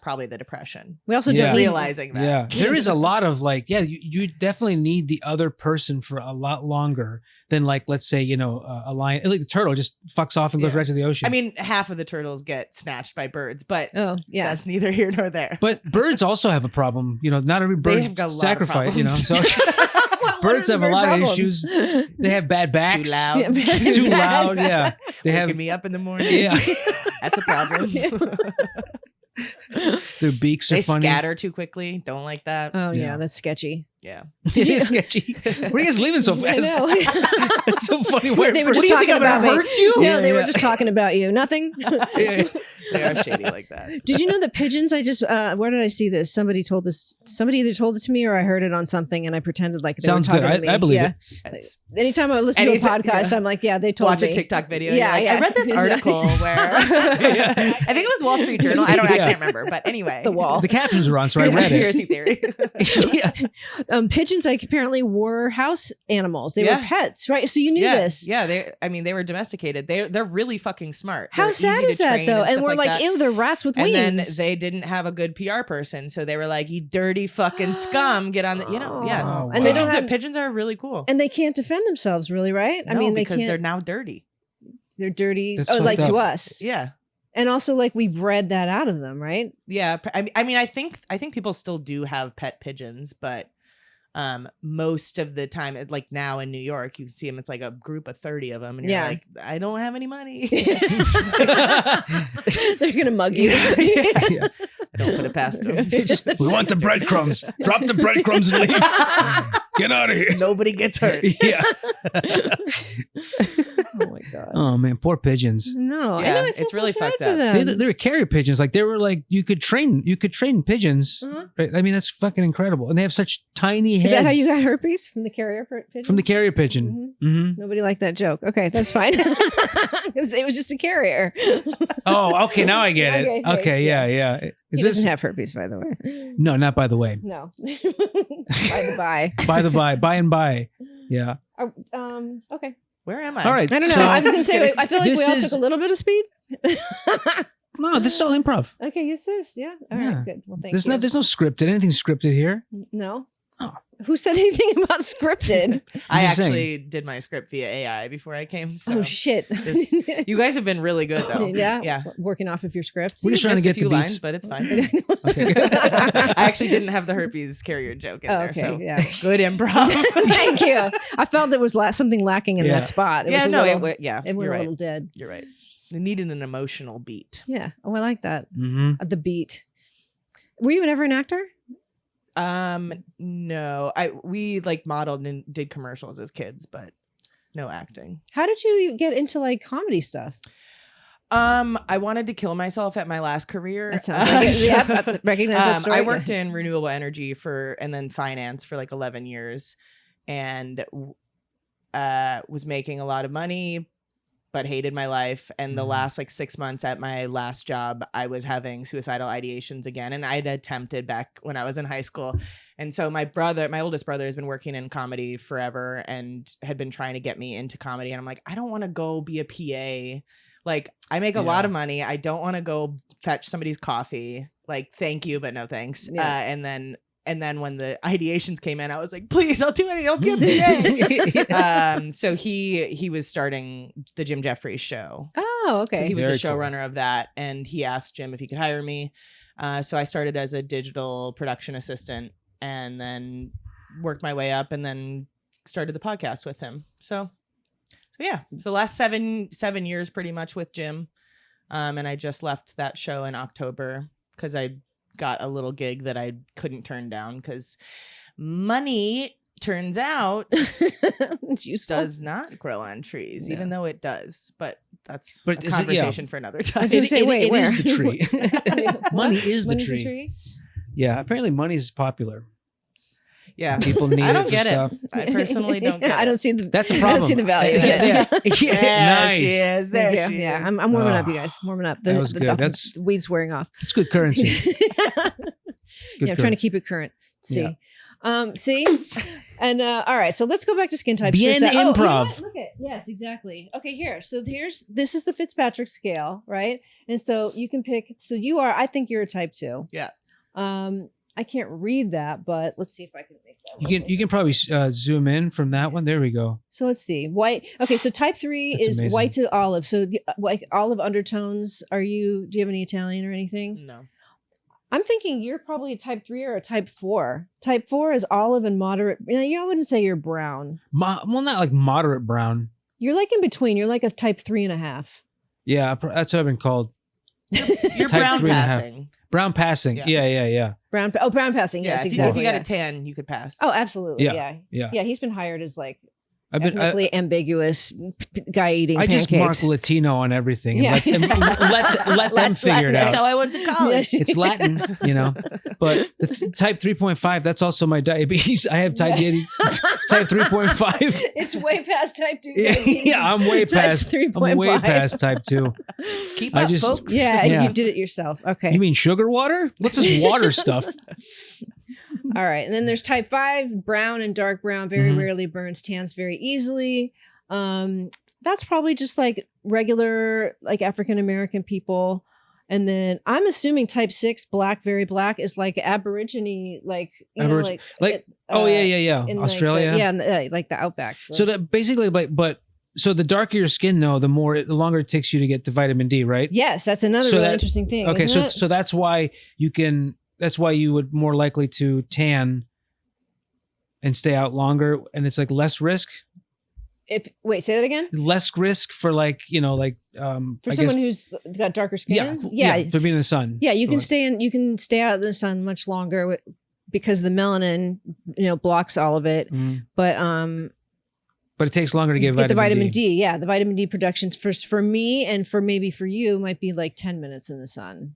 probably the depression. We also don't realizing that. Yeah, there is a lot of like, you definitely need the other person for a lot longer than like, let's say, a lion, like the turtle just fucks off and goes right to the ocean. I mean, half of the turtles get snatched by birds, but that's neither here nor there. But birds also have a problem. Not every bird sacrifice, so birds have a lot of issues. They have bad backs. Too loud. Yeah. They have me up in the morning. Yeah. That's a problem. Their beaks are funny. They scatter too quickly. Don't like that. Oh yeah, that's sketchy. Yeah. It is sketchy. Where are you guys leaving so fast? I know. It's so funny. They were just talking about me. Hurt you? No, they were just talking about you. Nothing. They are shady like that. Did you know the pigeons? I just where did I see this? Somebody told this. Somebody either told it to me or I heard it on something, and I pretended like they were talking to me. I believe it. Anytime I listen to a podcast, I'm like, they told me. Watch a TikTok video. Yeah, I read this article where I think it was Wall Street Journal. I can't remember, but anyway, the wall. The captions were on, so I read conspiracy theory. Pigeons apparently were house animals. They were pets, right? So you knew this. Yeah, they were domesticated. They're really fucking smart. How sad is that though? And we're like, ew, they're rats with wings. And then they didn't have a good PR person, so they were like, you dirty fucking scum, get on the, Oh, and wow. Pigeons are really cool. And they can't defend themselves, really, right? No, because they're now dirty. They're dirty. That's to us. Yeah. And also, like, we bred that out of them, right? Yeah. I mean, I think people still do have pet pigeons, but most of the time, like now in New York, you can see them. It's like a group of 30 of them, and you're like, I don't have any money. They're gonna mug you. I Don't put it past them. We want the breadcrumbs. Drop the breadcrumbs and leave. Get out of here. Nobody gets hurt. Yeah. Oh my god. Oh man, poor pigeons. No, I Yeah, know, I feel it's really so sad fucked for up. them. They were carrier pigeons. Like they were like you could train pigeons. Uh-huh. Right? I mean that's fucking incredible. And they have such tiny heads. Is that how you got herpes from the carrier pigeon? From the carrier pigeon. Mm-hmm. Nobody liked that joke. Okay, that's fine. Because it was just a carrier. Oh, okay. Now I get Okay, it. thanks, Okay, yeah. He Is doesn't this? have herpes, by the way. No, not by the way. No. By the by. By the by and by. Yeah. Okay. Where am I? All right. I don't know. so- I was going to say, I feel like we This all is- took a little bit of speed. No, this is all improv. Okay, yes, this. Yeah. All right, Yeah. good. Well, thank There's you. there's no scripted. Anything scripted here? No. Oh. Who said anything about scripted? I I'm just saying. actually did my script via AI before I came. So Oh, shit. this- you guys have been really good though. Yeah. Yeah. Working off of your script. We're just trying to Missed get a the few beats. lines, but it's fine. Okay. I actually didn't have the herpes carrier joke in Oh, there. okay, So yeah. good improv. Thank you. I felt there was something lacking in Yeah. that spot. It yeah, was a no, little, it it went you're a right. little dead. You're right. It needed an emotional beat. Yeah. Oh, I like that. Mm-hmm. The beat. Were you ever an actor? No, we like modeled and did commercials as kids, but no acting. How did you get into like comedy stuff? I wanted to kill myself at my last career. That sounds like it. Yep, I recognize that story. I worked in renewable energy and then finance for like 11 years and was making a lot of money, but hated my life. And the last like 6 months at my last job, I was having suicidal ideations again. And I'd attempted back when I was in high school. And so my oldest brother has been working in comedy forever and had been trying to get me into comedy. And I'm like, I don't want to go be a PA. Like I make a lot of money. I don't want to go fetch somebody's coffee. Like, thank you, but no thanks. Yeah. And then when the ideations came in, I was like, please, I'll do anything. I'll be a PA. So he was starting the Jeffries show. Oh, okay. So he was Very the cool. showrunner of that. And he asked Jim if he could hire me. So I started as a digital production assistant and then worked my way up and then started the podcast with him. So yeah. So last seven years pretty much with Jim. And I just left that show in October because I got a little gig that I couldn't turn down because money, turns out, It's useful. does not grow on trees, No. even though it does. But that's But a is it- conversation for another I time. was gonna say, wait, it where? is the tree. Money is the Money's tree. Yeah, apparently money is popular. Yeah. People need I it don't for get stuff. it. I personally don't get I don't it. see the. That's a I problem. don't see the value. in it. Yeah, There she nice. is. There Thank she you. Yeah, is. I'm warming up, Ah, you guys. Warming up. that was good. That's- the weed's wearing off. It's good currency. Yeah, I'm trying to keep it current. See, Yeah. see, and all right. So let's go back to skin types. for a Bien sec. Oh, you know improv. what? Look at yes, exactly. Okay, here. So this is the Fitzpatrick scale, right? And so you can pick. So you are. I think you're a type 2. Yeah. I can't read that, but let's see if I can make that. You can probably zoom in from that one. There we go. So let's see. White. Okay, so type 3 That's is amazing. white to olive. So like olive undertones. Do you have any Italian or anything? No. I'm thinking you're probably a type 3 or a type 4. Type 4 is olive and moderate. I wouldn't say you're brown. Well, not like moderate brown. You're like in between. You're like a type 3.5. Yeah, that's what I've been called. You're Type brown 3.5. passing. Brown passing. Yeah. Yeah. Brown passing. Yeah, Yes, if exactly. you got yeah. a tan, you could pass. Oh, absolutely. Yeah, Yeah. yeah. He's been hired as like I've been. ethnically ambiguous guy eating I pancakes. just mark Latino on everything and Yeah. let them figure it That's out. how I went to college. It's Latin, But the type 3.5, that's also my diabetes. I have type 3.5. It's way past type 2. Yeah, I'm way past. I'm way 3.5. past type 2. Keep I up, just- folks. Yeah, Yeah. you did it yourself. Okay. You mean sugar water? What's this water stuff? All right. And then there's type 5, brown and dark brown, very Mhm. rarely burns, tans very easily. That's probably just like regular like African American people. And then I'm assuming type 6, black, very black, is like Aborigine, like you know, Like, oh yeah. in Australia. like the outback. So that basically, but so the darker your skin, though, the longer it takes you to get the vitamin D, right? Yes, that's another So really that- interesting thing. Okay, isn't so it? so that's why you can. That's why you would more likely to tan and stay out longer, and it's like less risk. Wait, say that again. Less risk for like, For someone who's got darker skin. Yeah, for being in the sun. Yeah, you So, can like, stay in. You can stay out in the sun much longer because the melanin, blocks all of it. But it takes longer to get the vitamin D. Yeah, the vitamin D production for me and maybe for you might be like 10 minutes in the sun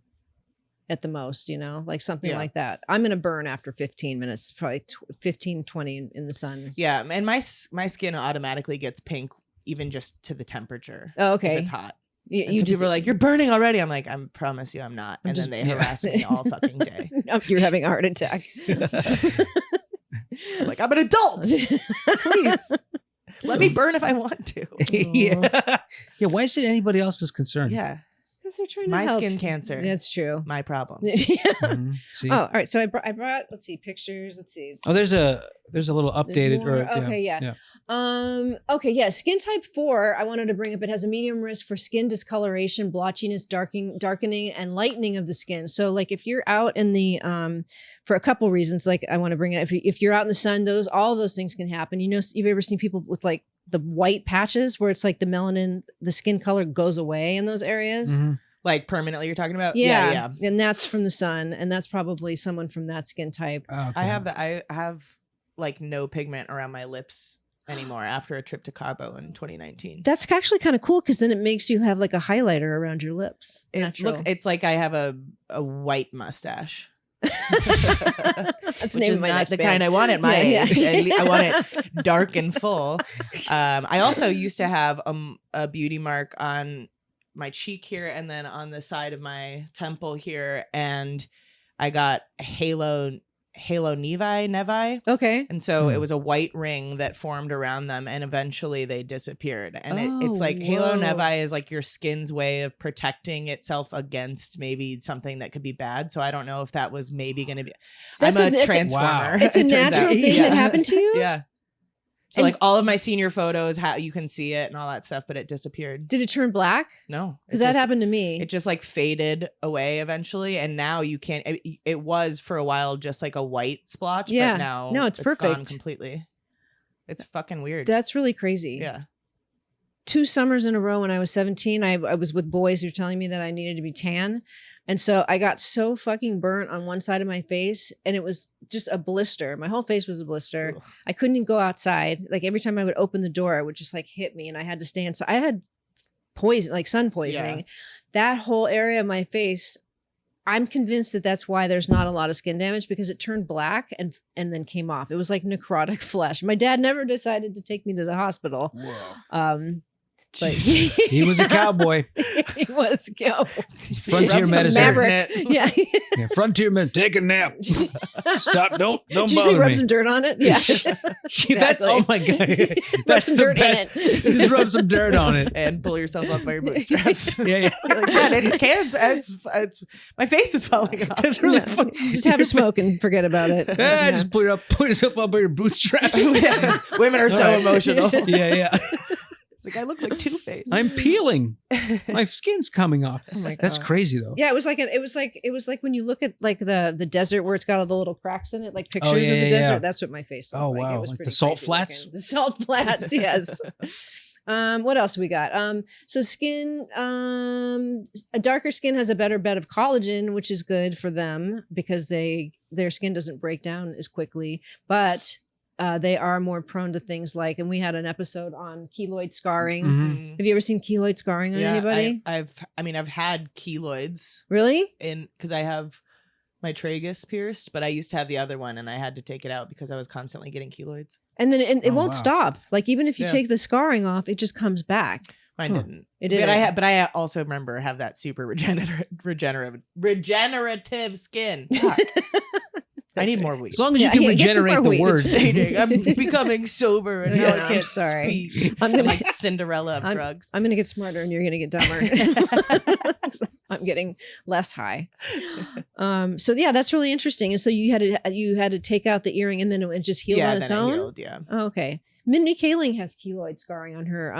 at the most, like something like that. I'm going to burn after 15 minutes, probably 15, 20 in the sun. Yeah. And my skin automatically gets pink even just to the temperature. Oh, okay. If it's hot. You people are like, you're burning already. I'm like, I promise you I'm not. And then they harass me all fucking day. You're having a heart attack. I'm like, I'm an adult. Please. Let me burn if I want to. Yeah. Why is it anybody else's concern? Yeah. Because they're trying It's my to help. skin cancer. That's true. My problem. See? Oh, all right. So I brought. Let's see pictures. Let's see. Oh, there's a little updated. Okay, yeah. Skin type 4. I wanted to bring up. It has a medium risk for skin discoloration, blotchiness, darkening, and lightening of the skin. So, like, if you're out in the for a couple reasons, like I want to bring it. If you're out in the sun, all of those things can happen. You've ever seen people with like the white patches where it's like the melanin, the skin color goes away in those areas. Mm-hmm. Like permanently, you're talking about? Yeah. And that's from the sun, and that's probably someone from that skin type. Oh, okay. I have like no pigment around my lips anymore after a trip to Cabo in 2019. That's actually kind of cool because then it makes you have like a highlighter around your lips. It's like I have a white mustache. That's which is not the kind I want at my age. I want it dark and full. I also used to have a beauty mark on my cheek here and then on the side of my temple here, and I got halo nevi. Okay. And so it was a white ring that formed around them, and eventually they disappeared. And it's like halo nevi is like your skin's way of protecting itself against maybe something that could be bad. So I don't know if that was maybe going to be. I'm a transformer. Wow. It's a natural thing that happened to you? Yeah. So like all of my senior photos, how you can see it and all that stuff, but it disappeared. Did it turn black? No. Because that happened to me. It just like faded away eventually. And now you can't, it was for a while just like a white splotch, but now it's perfect. gone completely. It's fucking weird. That's really crazy. Yeah. 2 summers in a row when I was 17, I was with boys who were telling me that I needed to be tan. And so I got so fucking burnt on one side of my face, and it was just a blister. My whole face was a blister. Ugh. I couldn't even go outside. Like every time I would open the door, it would just like hit me, and I had to stay inside. I had sun poisoning. Yeah. That whole area of my face, I'm convinced that that's why there's not a lot of skin damage, because it turned black and then came off. It was like necrotic flesh. My dad never decided to take me to the hospital. Whoa. But he was a cowboy. He was a cowboy. Frontier medicine. Maverick. Yeah. Frontier medicine. Take a nap. Stop. Don't Did you bother say rub me. some dirt on it? Yeah. That's, oh my God. That's some the dirt in best. it. Just rub some dirt on it. And pull yourself up by your bootstraps. Yeah. You're like, Dad, it's cancer. It's my face is falling off. That's really No, funny. just have a smoke and forget about it. Just put yourself up by your bootstraps. Yeah. Women are so emotional. Yeah. It's like I look like Two-Face. I'm peeling. My skin's coming off. Oh my That's God. crazy though. Yeah, it was like when you look at like the desert where it's got all the little cracks in it, like pictures yeah, of the yeah, desert. yeah. That's what my face looked Oh, like. wow. It was Like the pretty salt crazy flats? looking. The salt flats, yes. What else we got? So skin, a darker skin has a better bed of collagen, which is good for them because their skin doesn't break down as quickly, but they are more prone to things like, and we had an episode on keloid scarring. Mhm. Have you ever seen keloid scarring on anybody? I've had keloids Really? because I have my tragus pierced, but I used to have the other one and I had to take it out because I was constantly getting keloids. And then it Oh, won't wow. stop. Like even if you Yeah. take the scarring off, it just comes back. Mine Huh. didn't. It But didn't. I also remember have that super regenerative skin. Fuck. I need more weed. As long as Yeah, you can yeah, get some regenerate more the weed. word. It's fading. I'm becoming sober and now Yeah, I I'm can't sorry. speak. I'm I'm gonna like Cinderella of drugs. I'm gonna get smarter and you're gonna get dumber. I'm getting less high. So yeah, that's really interesting. And so you had to take out the earring and then it just healed on its then it own. healed, yeah. Oh, okay. Mindy Kaling has keloid scarring on her.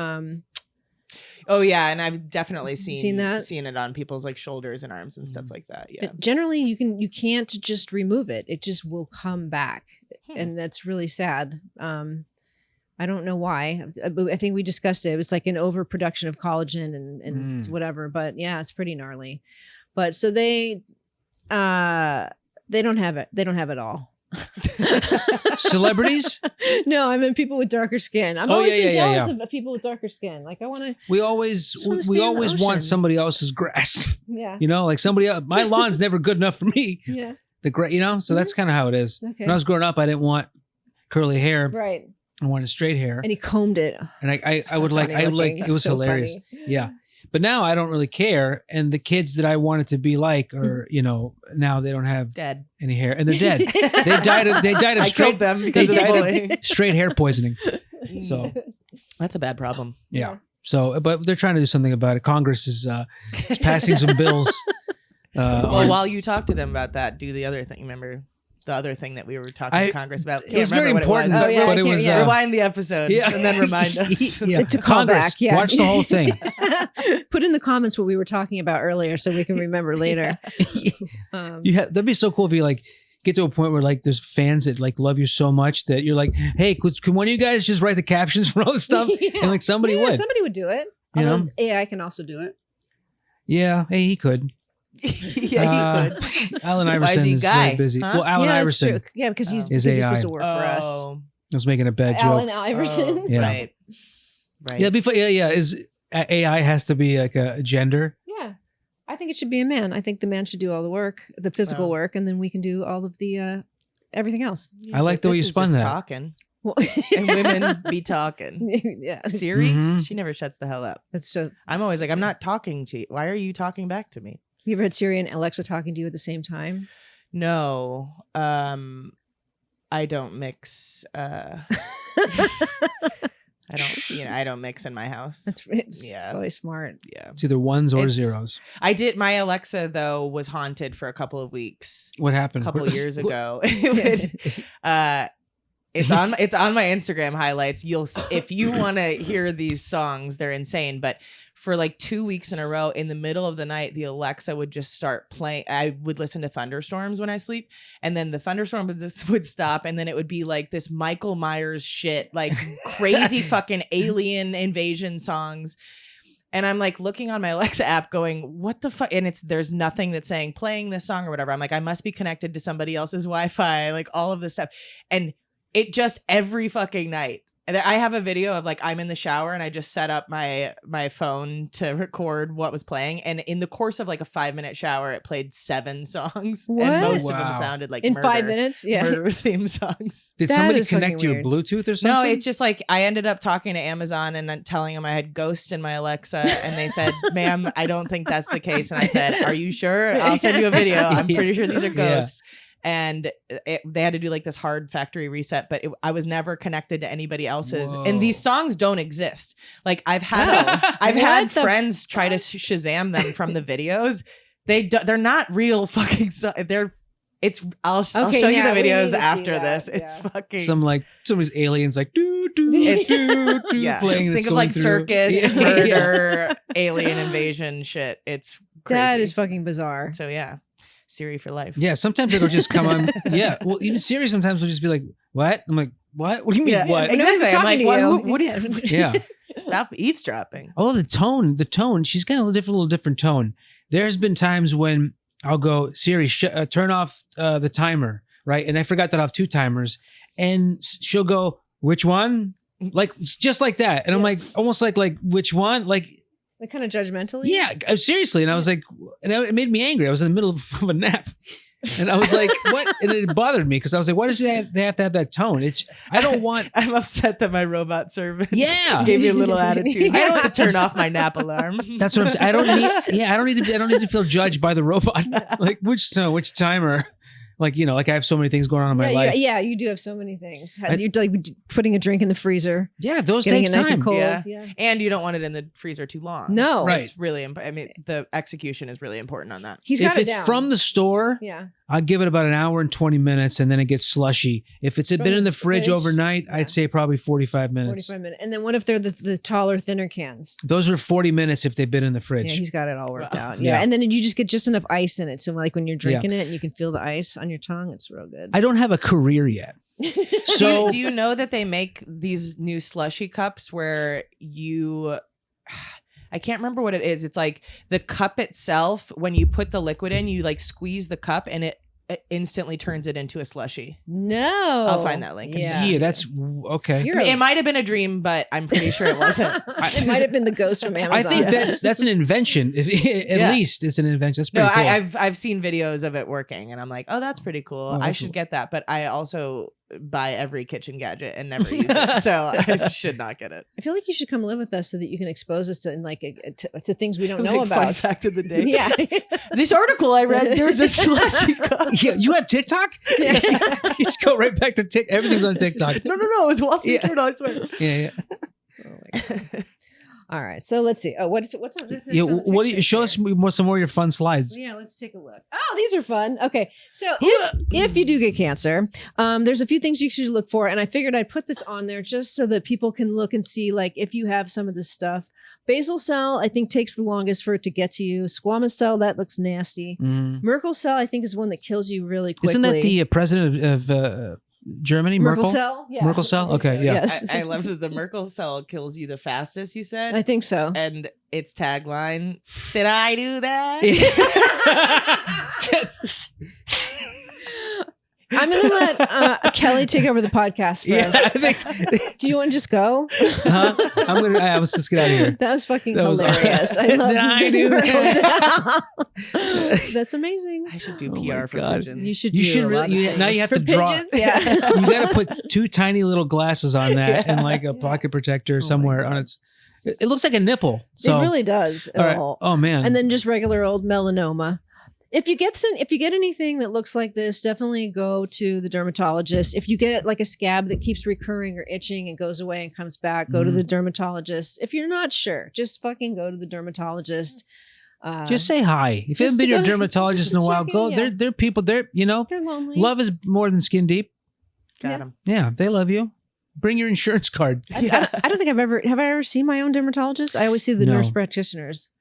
Oh yeah, and I've definitely Seen that? seen it on people's like shoulders and arms and stuff like that. Yeah. But generally, you can't just remove it; it just will come back, Hmm. and that's really sad. I I don't know why. I think we discussed it. It was like an overproduction of collagen and whatever. But yeah, it's pretty gnarly. But so they don't have it. They don't have it all. Celebrities? No, I mean people with darker skin. I'm always been jealous of people with darker skin. Like I want to. We always want somebody else's grass. Yeah. You know, like somebody else. My lawn's never good enough for me. Yeah. You know, so that's kind of how it is. Okay. When I was growing up, I didn't want curly hair. Right. I wanted straight hair. And he combed it. And I would like it was so hilarious. Funny. Yeah. But now I don't really care. And the kids that I wanted to be like are, you know, now they don't have any hair. And they're dead. They died of straight them because of straight hair poisoning. So that's a bad problem. Yeah. So, but they're trying to do something about it. Congress is passing some bills. Well, while you talk to them about that, do the other thing. Remember the other thing that we were talking to Congress about? It was very important, but it was rewind the episode and then remind us. It's a Congress, callback. Yeah. Watch the whole thing. Put in the comments what we were talking about earlier so we can remember later. That'd be so cool if you like get to a point where like there's fans that like love you so much that you're like, hey, can one of you guys just write the captions for all this stuff? And like somebody would do it. Although AI can also do it. Yeah, hey, he could. Yeah, he could. Allen Iverson is very busy. Huh? Well, Allen Iverson. Yeah, because he's AI. supposed to work for us. I was making a bad joke. Allen Iverson. Yeah. Right. Yeah, is AI has to be like a gender? Yeah. I think it should be a man. I think the man should do all the work, the physical work, and then we can do all of the everything else. I like the way you spun that. Talking. Well, and women be talking. Yeah. Siri, she never shuts the hell up. That's so. I'm always like, I'm not talking to you. Why are you talking back to me? You ever had Siri and Alexa talking to you at the same time? No. I don't mix. I don't mix in my house. It's really smart. Yeah. It's either ones or zeros. I did. My Alexa though was haunted for a couple of weeks. What happened? A couple of years ago. It's on my Instagram highlights. If you want to hear these songs, they're insane. But for like 2 weeks in a row, in the middle of the night, the Alexa would just start playing. I would listen to thunderstorms when I sleep, and then the thunderstorm would stop, and then it would be like this Michael Myers shit, like crazy fucking alien invasion songs. And I'm like looking on my Alexa app going, what the fuck? And there's nothing that's saying playing this song or whatever. I'm like, I must be connected to somebody else's Wi-Fi, like all of this stuff. And it just every fucking night. And I have a video of like I'm in the shower and I just set up my phone to record what was playing. And in the course of like a 5-minute shower, it played 7 songs. What? And most of them sounded like in murder, 5 minutes. Yeah, murder theme songs. Did somebody connect to your Bluetooth or something? No, it's just like I ended up talking to Amazon and telling them I had ghosts in my Alexa, and they said, "Ma'am, I don't think that's the case." And I said, "Are you sure? I'll send you a video. I'm pretty sure these are ghosts." Yeah. And they had to do like this hard factory reset, but I was never connected to anybody else's. Whoa. And these songs don't exist. Like I've had friends try to Shazam them from the videos. They're not real fucking songs. I'll show you the videos after this. It's fucking somebody's aliens like do do playing. Think of like circus, murder, alien invasion shit. It's crazy. That is fucking bizarre. So yeah. Siri for life. Yeah, sometimes it'll just come on. Yeah, well, even Siri sometimes will just be like, "What?" I'm like, "What? What do you mean, what?" Exactly. I'm like, what do you? Yeah. Stop eavesdropping. Oh, the tone. She's got a little different tone. There's been times when I'll go, Siri, turn off the timer, right? And I forgot that I have 2 timers, and she'll go, "Which one?" Like just like that, and I'm like, almost like which one, like. Like kind of judgmentally? Yeah, seriously. And I was like, it made me angry. I was in the middle of a nap. And I was like, what? And it bothered me because I was like, why does they have to have that tone? I don't want. I'm upset that my robot servant gave me a little attitude. I don't have to turn off my nap alarm. That's what I'm saying. I don't need to feel judged by the robot. Like which timer. Like, you know, like I have so many things going on in my life. Yeah, you do have so many things. You're like putting a drink in the freezer. Yeah, those getting takes it nice time. And cold. Yeah. And you don't want it in the freezer too long. No. Right. It's really, I mean, the execution is really important on that. He's got if it's down. from the store, I'll give it about an hour and 20 minutes and then it gets slushy. If it's been in the fridge overnight, I'd say probably 45 minutes. 45 minutes. And then what if they're the taller, thinner cans? Those are 40 minutes if they've been in the fridge. Yeah, he's got it all worked out. Yeah. And then you just get enough ice in it. So like when you're drinking it and you can feel the ice on your tongue, it's real good. I don't have a career yet. So do you know that they make these new slushy cups where I can't remember what it is. It's like the cup itself, when you put the liquid in, you like squeeze the cup and it instantly turns it into a slushy. No. I'll find that link. yeah, that's okay. It might have been a dream, but I'm pretty sure it wasn't. It might have been the ghost from Amazon. I think that's an invention. At least it's an invention. That's pretty cool. I've seen videos of it working, and I'm like, oh, that's pretty cool. I should get that, but I also buy every kitchen gadget and never use it, so I should not get it. I feel like you should come live with us so that you can expose us to things we don't know Like, about. fun fact of the day. Yeah. This article I read, there's a slushy cup. Yeah, you have TikTok? Yeah. You just go right back to TikTok. Everything's on TikTok. No, it's Wall Street Journal, I swear. Yeah. Oh my God. All right, so let's see. Oh, what's on this? Yeah, what do you show us some more of your fun slides? Yeah, let's take a look. Oh, these are fun. Okay, so if you do get cancer, there's a few things you should look for, and I figured I'd put this on there just so that people can look and see, like, if you have some of this stuff. Basal cell, I think, takes the longest for it to get to you. Squamous cell, that looks nasty. Merkel cell, I think, is one that kills you really quickly. Isn't that the president of Germany, Merkel? Cell? Yeah. Merkel cell? Okay, yeah. Yes. I love that the Merkel cell kills you the fastest, you said? I think so. And its tagline, did I do that? I'm going to let Kelly take over the podcast for us. I think. Do you want to just go? I was just get out of here. That was fucking That was hilarious. I love Did I do that? That's amazing. I should do Oh PR my for God. pigeons. You should. You do should a lot really. of Now things. you have For to draw. pigeons, yeah. You got to put two tiny little glasses on that and like a pocket protector somewhere on its. It looks like a nipple. So it really does. all right. Oh man. And then just regular old melanoma. If you get anything that looks like this, definitely go to the dermatologist. If you get like a scab that keeps recurring or itching and goes away and comes back, go to the dermatologist. If you're not sure, just fucking go to the dermatologist. Just say hi. If you haven't been to a dermatologist in a while, go. Yeah. They're people. They're They're lonely. love is more than skin deep. Got him. Yeah, they love you. Bring your insurance card. I don't think have I ever seen my own dermatologist? I always see the nurse practitioners.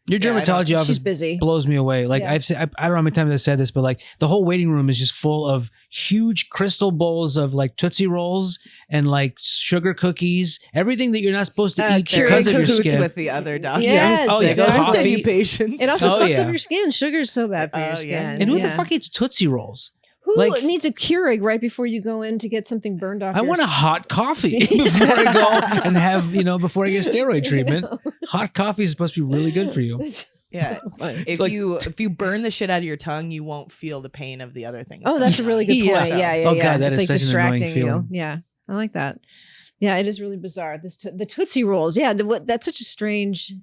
Your dermatology office She's busy. blows me away. Like Yeah. I've said, I don't know how many times I've said this, but like the whole waiting room is just full of huge crystal bowls of like Tootsie Rolls and like sugar cookies, everything that you're not supposed to eat because of your Cahoots skin. with the other doctors. Yes. Oh, yeah. They also Coffee. send you patients. It also Oh, fucks yeah. up your skin. Sugar's so bad for your Oh, skin. yeah. And who the fuck eats Tootsie Rolls? Who like- needs a Keurig right before you go in to get something burned off? I your want a hot coffee before I go and have, before I get a steroid treatment. Hot coffee is supposed to be really good for you. Yeah. If like- you burn the shit out of your tongue, you won't feel the pain of the other things. Oh, that's a really good Yeah. point. Yeah. Oh, God, that it's is like such an annoying distracting you. feeling. Yeah, I like that. Yeah, it is really bizarre. The Tootsie Rolls. Yeah, that's such a strange.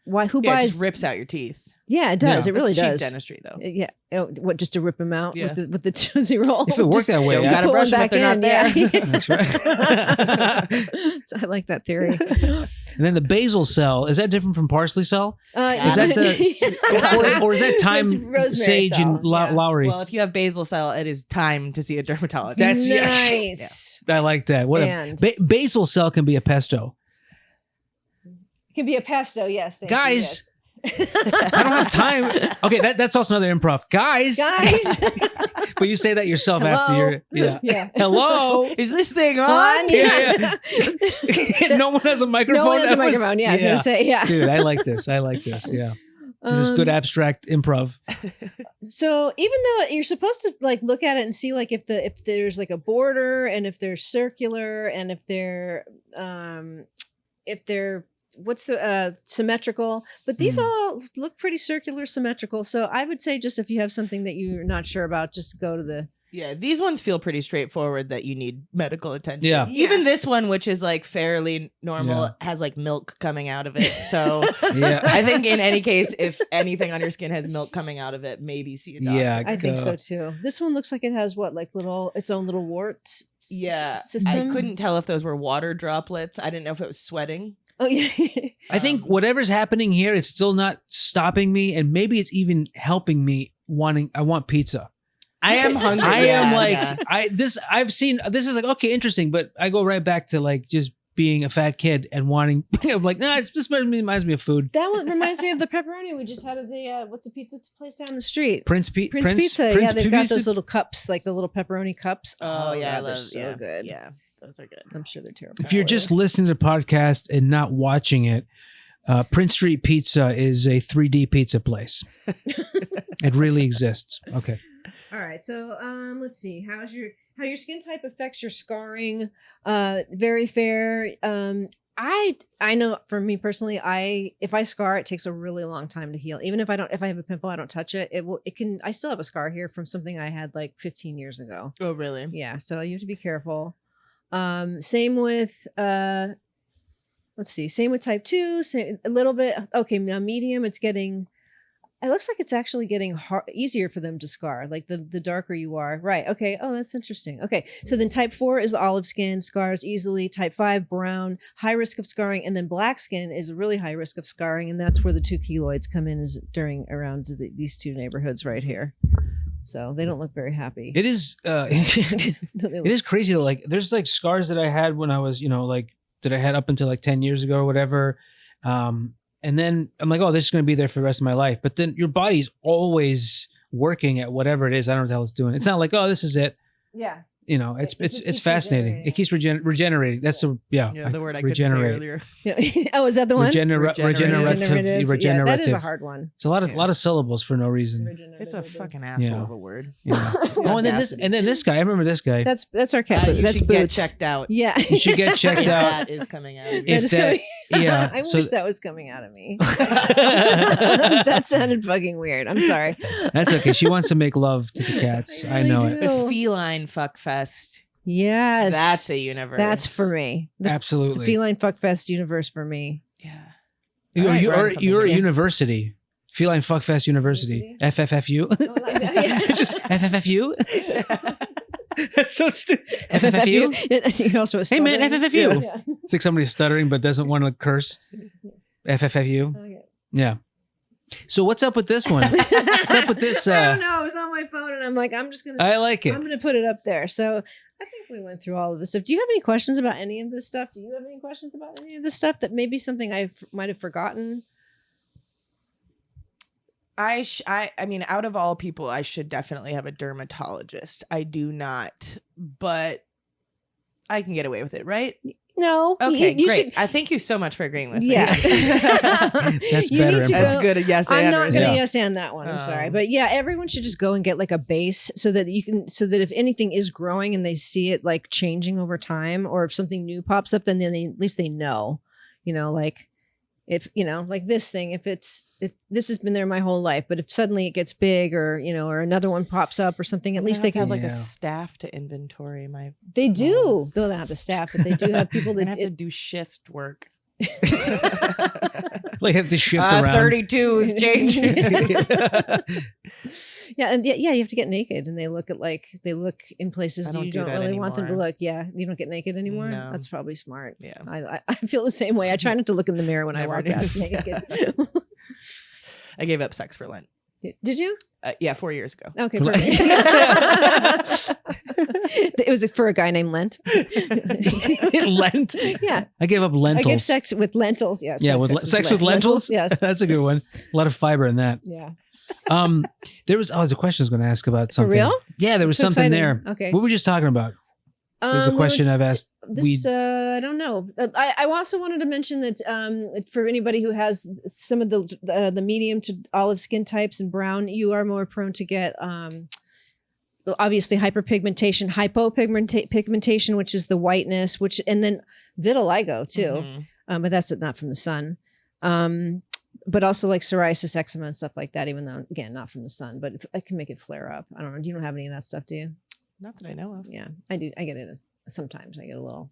Why? Who It buys? just rips out your teeth. Yeah, it does. Yeah. It really That's cheap does. dentistry, though. Yeah. Oh, what? Just to rip them out Yeah. with the Tootsie Roll. If it worked that way, Don't yeah. gotta Put brush one them if back they're not there. in, yeah. That's right. So I like that theory. And then the basal cell, is that different from parsley cell? Is that or is that It's thyme, rosemary sage, cell, and yeah. Lowry? Well, if you have basal cell, it is time to see a dermatologist. That's- yeah. nice. I like that. What And- basal cell can be a pesto. It can be a pesto. Yes, thank Guys, You, yes. I don't have time. Okay, that's also another improv. Guys. But you say that yourself after Hello? you're Yeah. Hello. Is this thing on? On? Yeah. No one has a microphone. No one has a That was- microphone. Yeah, I was gonna say yeah. Dude, I like this. Yeah. This is good abstract improv. So even though you're supposed to like look at it and see like if there's like a border and if they're circular and if they're what's the symmetrical, but these all look pretty circular, symmetrical. So I would say just if you have something that you're not sure about, just go to the Yeah, these ones feel pretty straightforward that you need medical attention. Yeah. Even Yes. this one, which is like fairly normal, Yeah. has like milk coming out of it. So Yeah. I think in any case, if anything on your skin has milk coming out of it, maybe see a doctor. Yeah. I think so too. This one looks like it has what, like its own little wart Yeah. system. I couldn't tell if those were water droplets. I didn't know if it was sweating. Oh yeah. I think whatever's happening here, it's still not stopping me, and maybe it's even helping me I want pizza. I am hungry. I am Yeah, like yeah. I've seen this is like okay, interesting, but I go right back to like just being a fat kid and wanting, I'm like, nah, this reminds me of food. That one reminds me of the pepperoni we just had at the what's the pizza place down the street? Prince Pizza. Yeah, they've got those little cups, like the little pepperoni cups. Oh yeah, they're so good. Yeah, those are good. I'm sure they're terrible. If you're just listening to the podcast and not watching it, Prince Street Pizza is a 3D pizza place. It really exists. Okay. All right. So let's see. How your skin type affects your scarring? Very fair. I know for me personally, if I scar, it takes a really long time to heal. Even if I have a pimple, I don't touch it. I still have a scar here from something I had like 15 years ago. Oh, really? Yeah. So you have to be careful. Same with let's see. Same with type 2. A little bit. Okay. Now medium, it looks like it's actually getting easier for them to scar, like the darker you are. Right. Okay. Oh, that's interesting. Okay. So then type 4 is olive skin, scars easily. Type 5, brown, high risk of scarring. And then black skin is a really high risk of scarring. And that's where the 2 keloids come in around these 2 neighborhoods right here. So they don't look very happy. It is, it is crazy though. Like there's like scars that I had when I was, like that I had up until like 10 years ago or whatever. And then I'm like, oh, this is going to be there for the rest of my life. But then your body's always working at whatever it is. I don't know what the hell it's doing. It's not like, oh, this is it. Yeah. It's fascinating. It keeps regenerating. That's the word I couldn't say earlier. Oh, is that the one? Regenerative. Yeah, that is a hard one. It's a lot of syllables for no reason. It's a fucking asshole of a word. Yeah. Oh, and then this guy. I remember this guy. That's our cat. You that's should Boots. Get checked out. Yeah. You should get checked out. That is coming out. Yeah. I wish that was coming out of me. That sounded fucking weird. I'm sorry. That's okay. She wants to make love to the cats. I know it. The feline fuck fest. Yes. That's a universe. That's for me. Absolutely. The feline fuck fest universe for me. Yeah. You're a university. Feline Fuck Fest University. FFFU. Oh, like that, yeah. Just FFFU. That's so stupid. FFFU. You're also Hey man, FFFU. Yeah. It's like somebody stuttering but doesn't want to curse. FFFU. Okay. Yeah. So what's up with this one? What's up with this? I don't know. It was on my phone, and I'm like, I'm like it. I'm gonna put it up there. So I think we went through all of this stuff. Do you have any questions about any of this stuff? Do you have any questions about any of this stuff that maybe something I might have forgotten? I mean, out of all people, I should definitely have a dermatologist. I do not, but I can get away with it, right? No. Okay, you great. should, I thank you so much for agreeing with yeah. me. That's You better. need to That's go- good. Yes, I'm not going to Yeah. yes and that one. I'm sorry. But yeah, everyone should just go and get like a base so that if anything is growing and they see it like changing over time, or if something new pops up, then at least they know, like if, like this thing, if this has been there my whole life, but if suddenly it gets big or another one pops up or something, at least they can have like Yeah. a staff to inventory my. They do. moles. They'll have the staff, but they do have people I that have to do shift work. Like have to shift around. 32 is changing. Yeah, and you have to get naked, and they look in places I don't you do don't that really want them to anymore. look. Yeah, you don't get naked anymore. No. That's probably smart. Yeah. I feel the same way. I try not to look in the mirror when I Never walk do. past naked. I gave up sex for Lent. Did you? Yeah, 4 years ago. Okay, perfect. It was for a guy named Lent. Lent. Yeah, I gave up lentils. I give sex with lentils. Yes. Yeah, sex with lentils. Yes. That's a good one. A lot of fiber in that. Yeah. There was a question I was going to ask about something. real? Yeah, there was So something exciting. there. Okay. What were we just talking about? There's a question I've asked. I don't know. I also wanted to mention that for anybody who has some of the medium to olive skin types and brown, you are more prone to get obviously hyperpigmentation, hypopigmentation, which is the whiteness, and then vitiligo too. Mhm. But that's not from the sun. But also like psoriasis, eczema, and stuff like that. Even though again, not from the sun, but I can make it flare up. I don't know. Do you don't have any of that stuff? Do you? Not that I know of. Yeah, I do. I get it sometimes. I get a little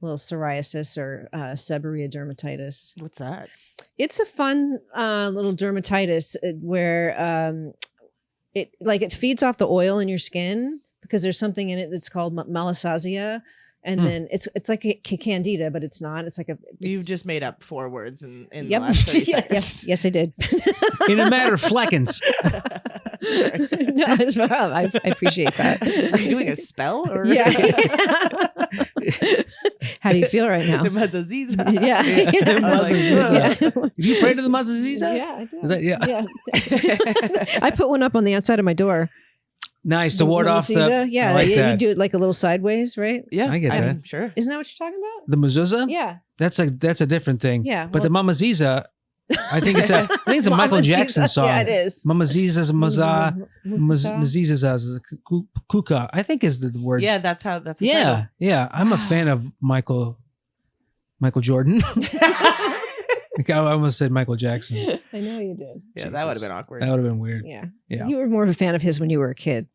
psoriasis or seborrhea dermatitis. What's that? It's a fun little dermatitis where it feeds off the oil in your skin because there's something in it that's called malassezia, and then it's like a candida, but it's not. It's like You've just made up 4 words in the yep. last 30 seconds. Yes, I did. In a matter of fleckins. No, it's well, I appreciate that. Are you doing a spell? Or? Yeah. How do you feel right now? The Mazaziza. Yeah. I was like, Mazaziza. "Ugh." Have you prayed to the Mazaziza? Yeah, I do. Is that, yeah. I put one up on the outside of my door. Nice to ward off the. Yeah, I like you that. do it like a little sideways, right? Yeah, I get that. I'm sure. Isn't that what you're talking about? The mezuzah? Yeah. That's a different thing. Yeah, But well, the Mama Ziza, I think it's a Michael Mama Jackson Ziza. song. Yeah, it is. Mama Ziza's a maza. Muzza. Maziza's a kuka. I think is the word. Yeah, that's the title. Yeah. Yeah. I'm a fan of Michael Jordan. I almost said Michael Jackson. I know you did. Yeah, that would have been awkward. That would have been weird. Yeah. Yeah. You were more of a fan of his when you were a kid.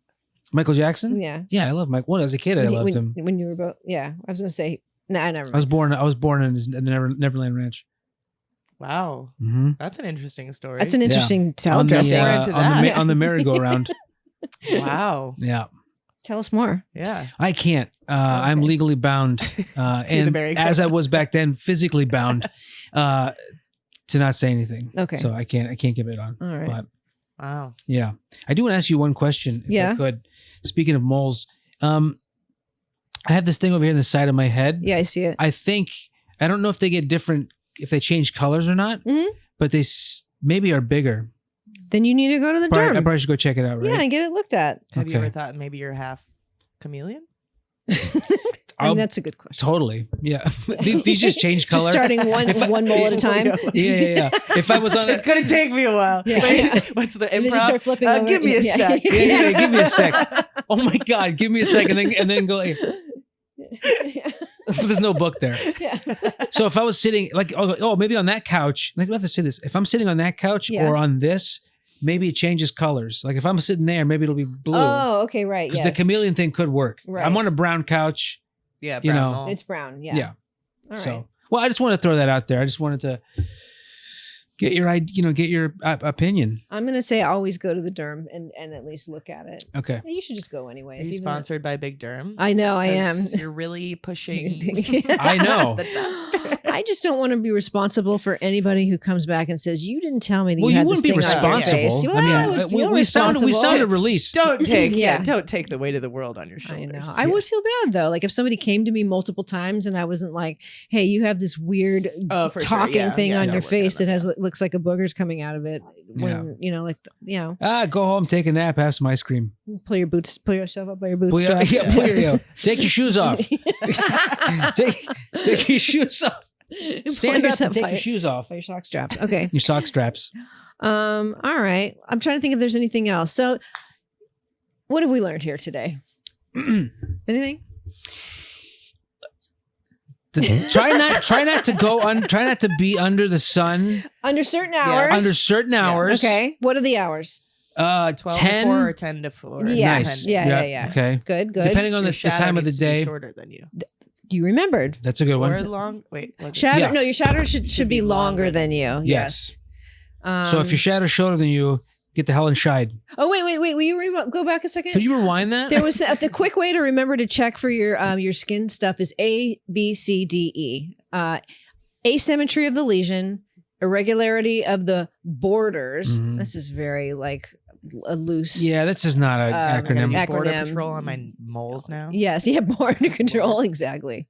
Michael Jackson? Yeah. Yeah, I love Mike. Well, as a kid, I loved him. When you were both. Yeah. I was going to say, no, I never. I was born in the Neverland Ranch. Wow, Mm-hmm. that's an interesting story. That's an interesting salad On dressing. into that. on the merry-go-round. Wow. Yeah. Tell us more. Yeah. I can't. I'm Okay. legally bound, the and merry-go-round. as I was back then, physically bound to not say anything. Okay. So I can't give it on. All right. But Wow. yeah, I do want to ask you one question, if Yeah. I could. Speaking of moles, I have this thing over here in the side of my head. Yeah, I see it. I don't know if they get different, if they change colors or not, Mhm. but they maybe are bigger. Then you need to go to the I derm. probably should go check it out, right? Yeah, and get it looked at. Have you Okay. ever thought maybe you're half chameleon? I mean, that's a good question. Totally. Yeah. These just change color. Just starting one mole at a time. Yeah. If I was on It's gonna take me a while. Yeah. Wait, Yeah. what's the And then just start improv? flipping over. Give me a sec. Yeah, give me a sec. Oh my God, give me a second, and then go. Like, there's no book there. Yeah. So if I was sitting like, maybe on that couch, like I have to say this. If I'm sitting on that couch Yeah. or on this, maybe it changes colors. Like if I'm sitting there, maybe it'll be blue. Oh, okay, right. Because Yes. the chameleon thing could work. Right. I'm on a brown couch. Yeah, You brown know. mole. It's brown. Yeah. Yeah. All right. So, well, I just want to throw that out there. I just wanted to get your opinion. I'm gonna say always go to the derm and at least look at it. Okay. You should just go Are anyways. you even- sponsored by Big Derm? I know I am. 'Cause You're really pushing. I know. the top. I just don't want to be responsible for anybody who comes back and says you didn't tell me that Well, you you had wouldn't this be thing on your face." responsible. Well, I would feel we sounded responsible. a release. Don't take Yeah. don't take the weight of the world on your I shoulders. know. I would feel bad though. Like if somebody came to me multiple times and I wasn't like, "Hey, you have this weird Oh, for sure. talking Yeah, thing yeah, on yeah, your we're face gonna- that has looks like a booger's coming out of it." When Go home, take a nap, have some ice cream. pull yourself up by your Pull your, bootstraps. take your shoes off. take your shoes off. Stand up and take your shoes off. by your sock straps. Okay. Your sock straps. All right. I'm trying to think if there's anything else. So, what have we learned here today? Anything? Try not to be under the sun Under certain hours. under certain hours. Okay. What are the hours? 12 to 10 4 or 10 to 4. Yeah. Nice. Yeah. Okay. Good. Depending on Your the shadow time of the needs to be day. shorter than you. You remembered. That's a good Or one. long. Wait. Was it? Shadow. Yeah. No, your shadow should be longer than you. Yes. Yes. So if your shadow's shorter than you, get the hell inside. Oh wait. Will you go back a second? Could you rewind that? There was the quick way to remember to check for your skin stuff is A, B, C, D, E. Asymmetry of the lesion, irregularity of the borders. Mhm. This is very like a loose. Yeah, this is not an I'm gonna acronym. need border Acronym. patrol on my moles now. Yes. Yeah. Border control. Exactly.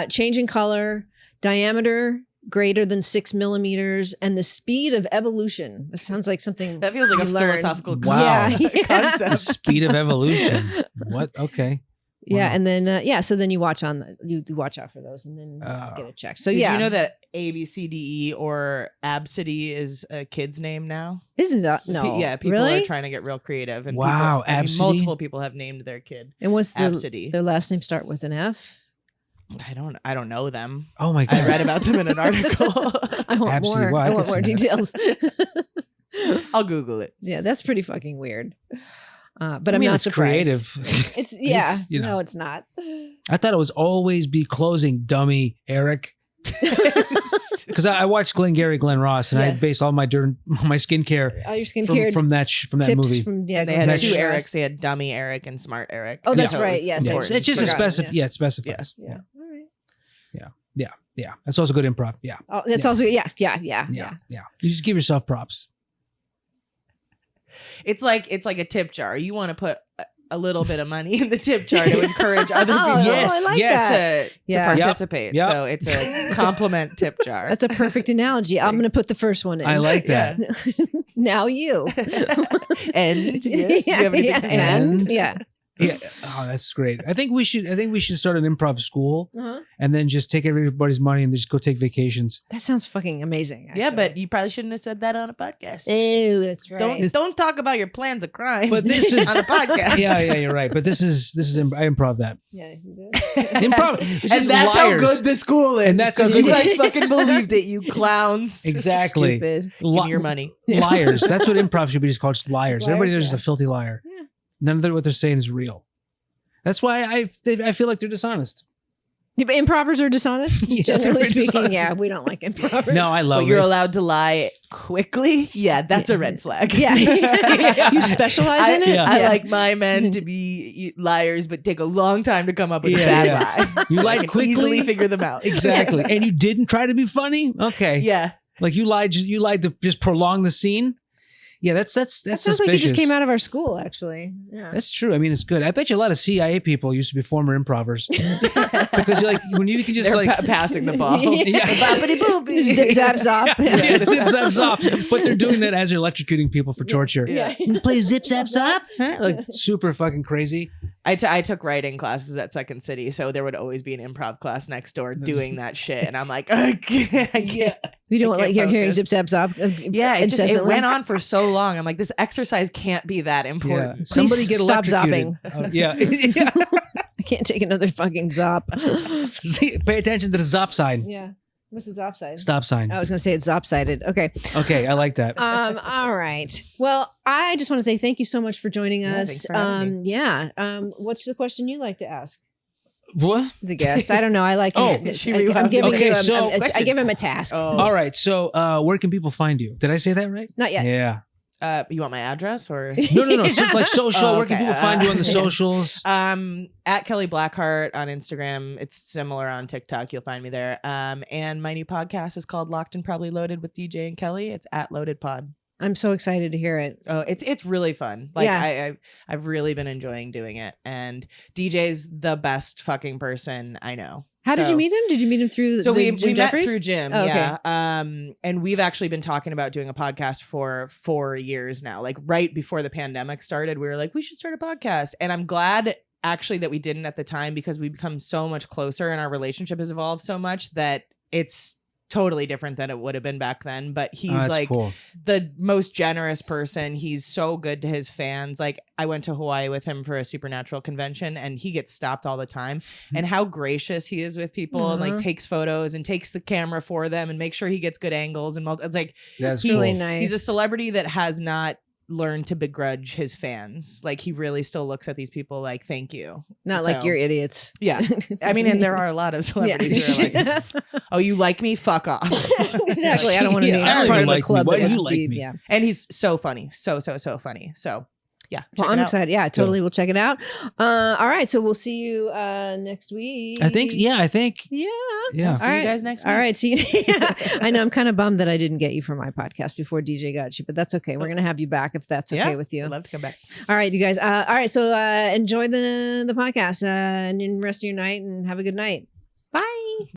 Change in color, diameter greater than 6 millimeters, and the speed of evolution. That sounds like something That feels like a you learned. philosophical Wow. Yeah. The concept. speed of evolution. What? Okay. Yeah, Wow. and then so then you watch you watch out for those, and then get it checked. So Did yeah, you know that ABCDE or Absidy is a kid's name now? isn't that no? People really? are trying to get real creative. And Wow, Absidy? Absidy? Multiple people have named their kid And what's Absidy. their last name start with an F? I don't know them. Oh my god. I read about them in an article. I want Absidy. more. Wow, I I could want more see details. I'll Google it. Yeah, that's pretty fucking weird. But I I'm mean, not it's surprised. creative. It's yeah. you know. No, it's not. I thought it was always be closing, dummy Eric. Because I watched Glengarry Glen Ross, and I Yes. based all my skincare All your skincare from that tips movie. from And they had That's two just- Erics. They had Dummy Eric and Smart Eric. Oh, that's So it right. was Yes, Yeah, important. it's just a Forgotten, specific. Yeah, it specifies. yeah. All right. Yeah. That's also good improv. Yeah. Oh, that's Yeah. also yeah. You just give yourself props. It's like a tip jar. You want to put a little bit of money in the tip jar to encourage other people I like that. to Yeah. participate. Yep. So it's a compliment tip jar. That's a perfect analogy. I'm going to put the first one in. I like that. Now you. And yes, yeah, you have anything yeah, to say? and And- yeah. Yeah. Oh, that's great. I think we should start an improv school Uh-huh. and then just take everybody's money and just go take vacations. That sounds fucking amazing. Yeah, actually. but you probably shouldn't have said that on a podcast. Ew, that's right. Don't talk about your plans of crime. But this is on a podcast. Yeah, you're right. But this is I improv that. Yeah, you did. Improv. It's And just that's liars. how good the school is. And that's how because you good- guys fucking believed it, you clowns. Exactly. Stupid. Give me your money. Liars. That's what improv should be just called. Just liars. Just Everybody liars, there's just a filthy liar. Yeah. None of what they're saying is real. That's why I feel like they're dishonest. Yeah, but improvers are dishonest. Yeah, Generally they're speaking, dishonest. yeah, we don't like improvers. No, I love But you're it. allowed to lie quickly. Yeah, that's a red flag. Yeah. You specialize in it? Yeah. I Yeah. like my men to be liars, but take a long time to come up with a Yeah, bad lie. You So I lied can quickly? easily figure them out. Exactly. And you didn't try to be funny? Okay. Yeah. Like you lied to just prolong the scene? Yeah, that's That sounds suspicious. like you just came out of our school, actually. Yeah. That's true. I mean, it's good. I bet you a lot of CIA people used to be former improvers because like when you can just They're like passing the ball. Yeah. Boppity boopy. Zip zap zop. yeah, zip zap zop. But they're doing that as they're electrocuting people for torture. Yeah. You play zip zap zop? Huh? Like super fucking crazy. I took writing classes at Second City, so there would always be an improv class next door doing that shit, and I'm like, I can't. You don't I like can't hearing focus. zip zap zop. Yeah, it incessantly? went on for so long. I'm like, this exercise can't be that Yeah. important. Somebody get stop electrocuted. Yeah. Yeah. I can't take another fucking zop. See, pay attention to the zop sign. Yeah. What's the zop side? Stop sign. I was going to say it's zop-sided. Okay. Okay, I like that. All right. Well, I just want to say thank you so much for joining Yeah, us. thanks for having What's the question you like to ask What? the guest? I don't know. I like. Oh, I'm giving Okay, you so- I give him a task. Oh. All right. So, where can people find you? Did I say that right? Not yet. Yeah. You want my address or? No. So, like social. Oh, Where can okay. people find you on the Yeah. socials? At Kelly Blackheart on Instagram. It's similar on TikTok. You'll find me there. And my new podcast is called Locked and Probably Loaded with DJ and Kelly. It's at Loaded Pod. I'm so excited to hear it. Oh, it's really fun. Like Yeah. I've really been enjoying doing it. And DJ's the best fucking person I know. How did you meet him? Did you meet him through So the we Jim met Jeffries? through Jim, Oh, okay. yeah. And we've actually been talking about doing a podcast for 4 years now. Like right before the pandemic started, we were like, we should start a podcast. And I'm glad actually that we didn't at the time because we become so much closer and our relationship has evolved so much that it's totally different than it would have been back then. But he's Oh, that's like cool. the most generous person. He's so good to his fans. Like I went to Hawaii with him for a supernatural convention and he gets stopped all the time. And how gracious he is with people and like Uh-huh. takes photos and takes the camera for them and makes sure he gets good angles and it's like That's he- cool. Really nice. he's a celebrity that has not learned to begrudge his fans. Like he really still looks at these people like, thank you. Not like So- you're idiots. Yeah. I mean, and there are a lot of celebrities who are like, oh, you like me? Fuck off. Exactly. I don't want to Yeah, be I don't I'm part even of like the me. club. Why that do you would like be- me? Yeah. And he's so funny. So funny. So yeah. Well, check I'm it out. excited. Yeah, totally. We'll check it out. All right. So we'll see you next week. I think. Yeah. Yeah. Yeah. See All you right. guys next week. All right. See you. Yeah. I know. I'm kind of bummed that I didn't get you for my podcast before DJ got you, but that's okay. We're going to have you back if that's okay with you. I'd love to come back. All right, you guys. All right. So enjoy the podcast and the rest of your night and have a good night. Bye.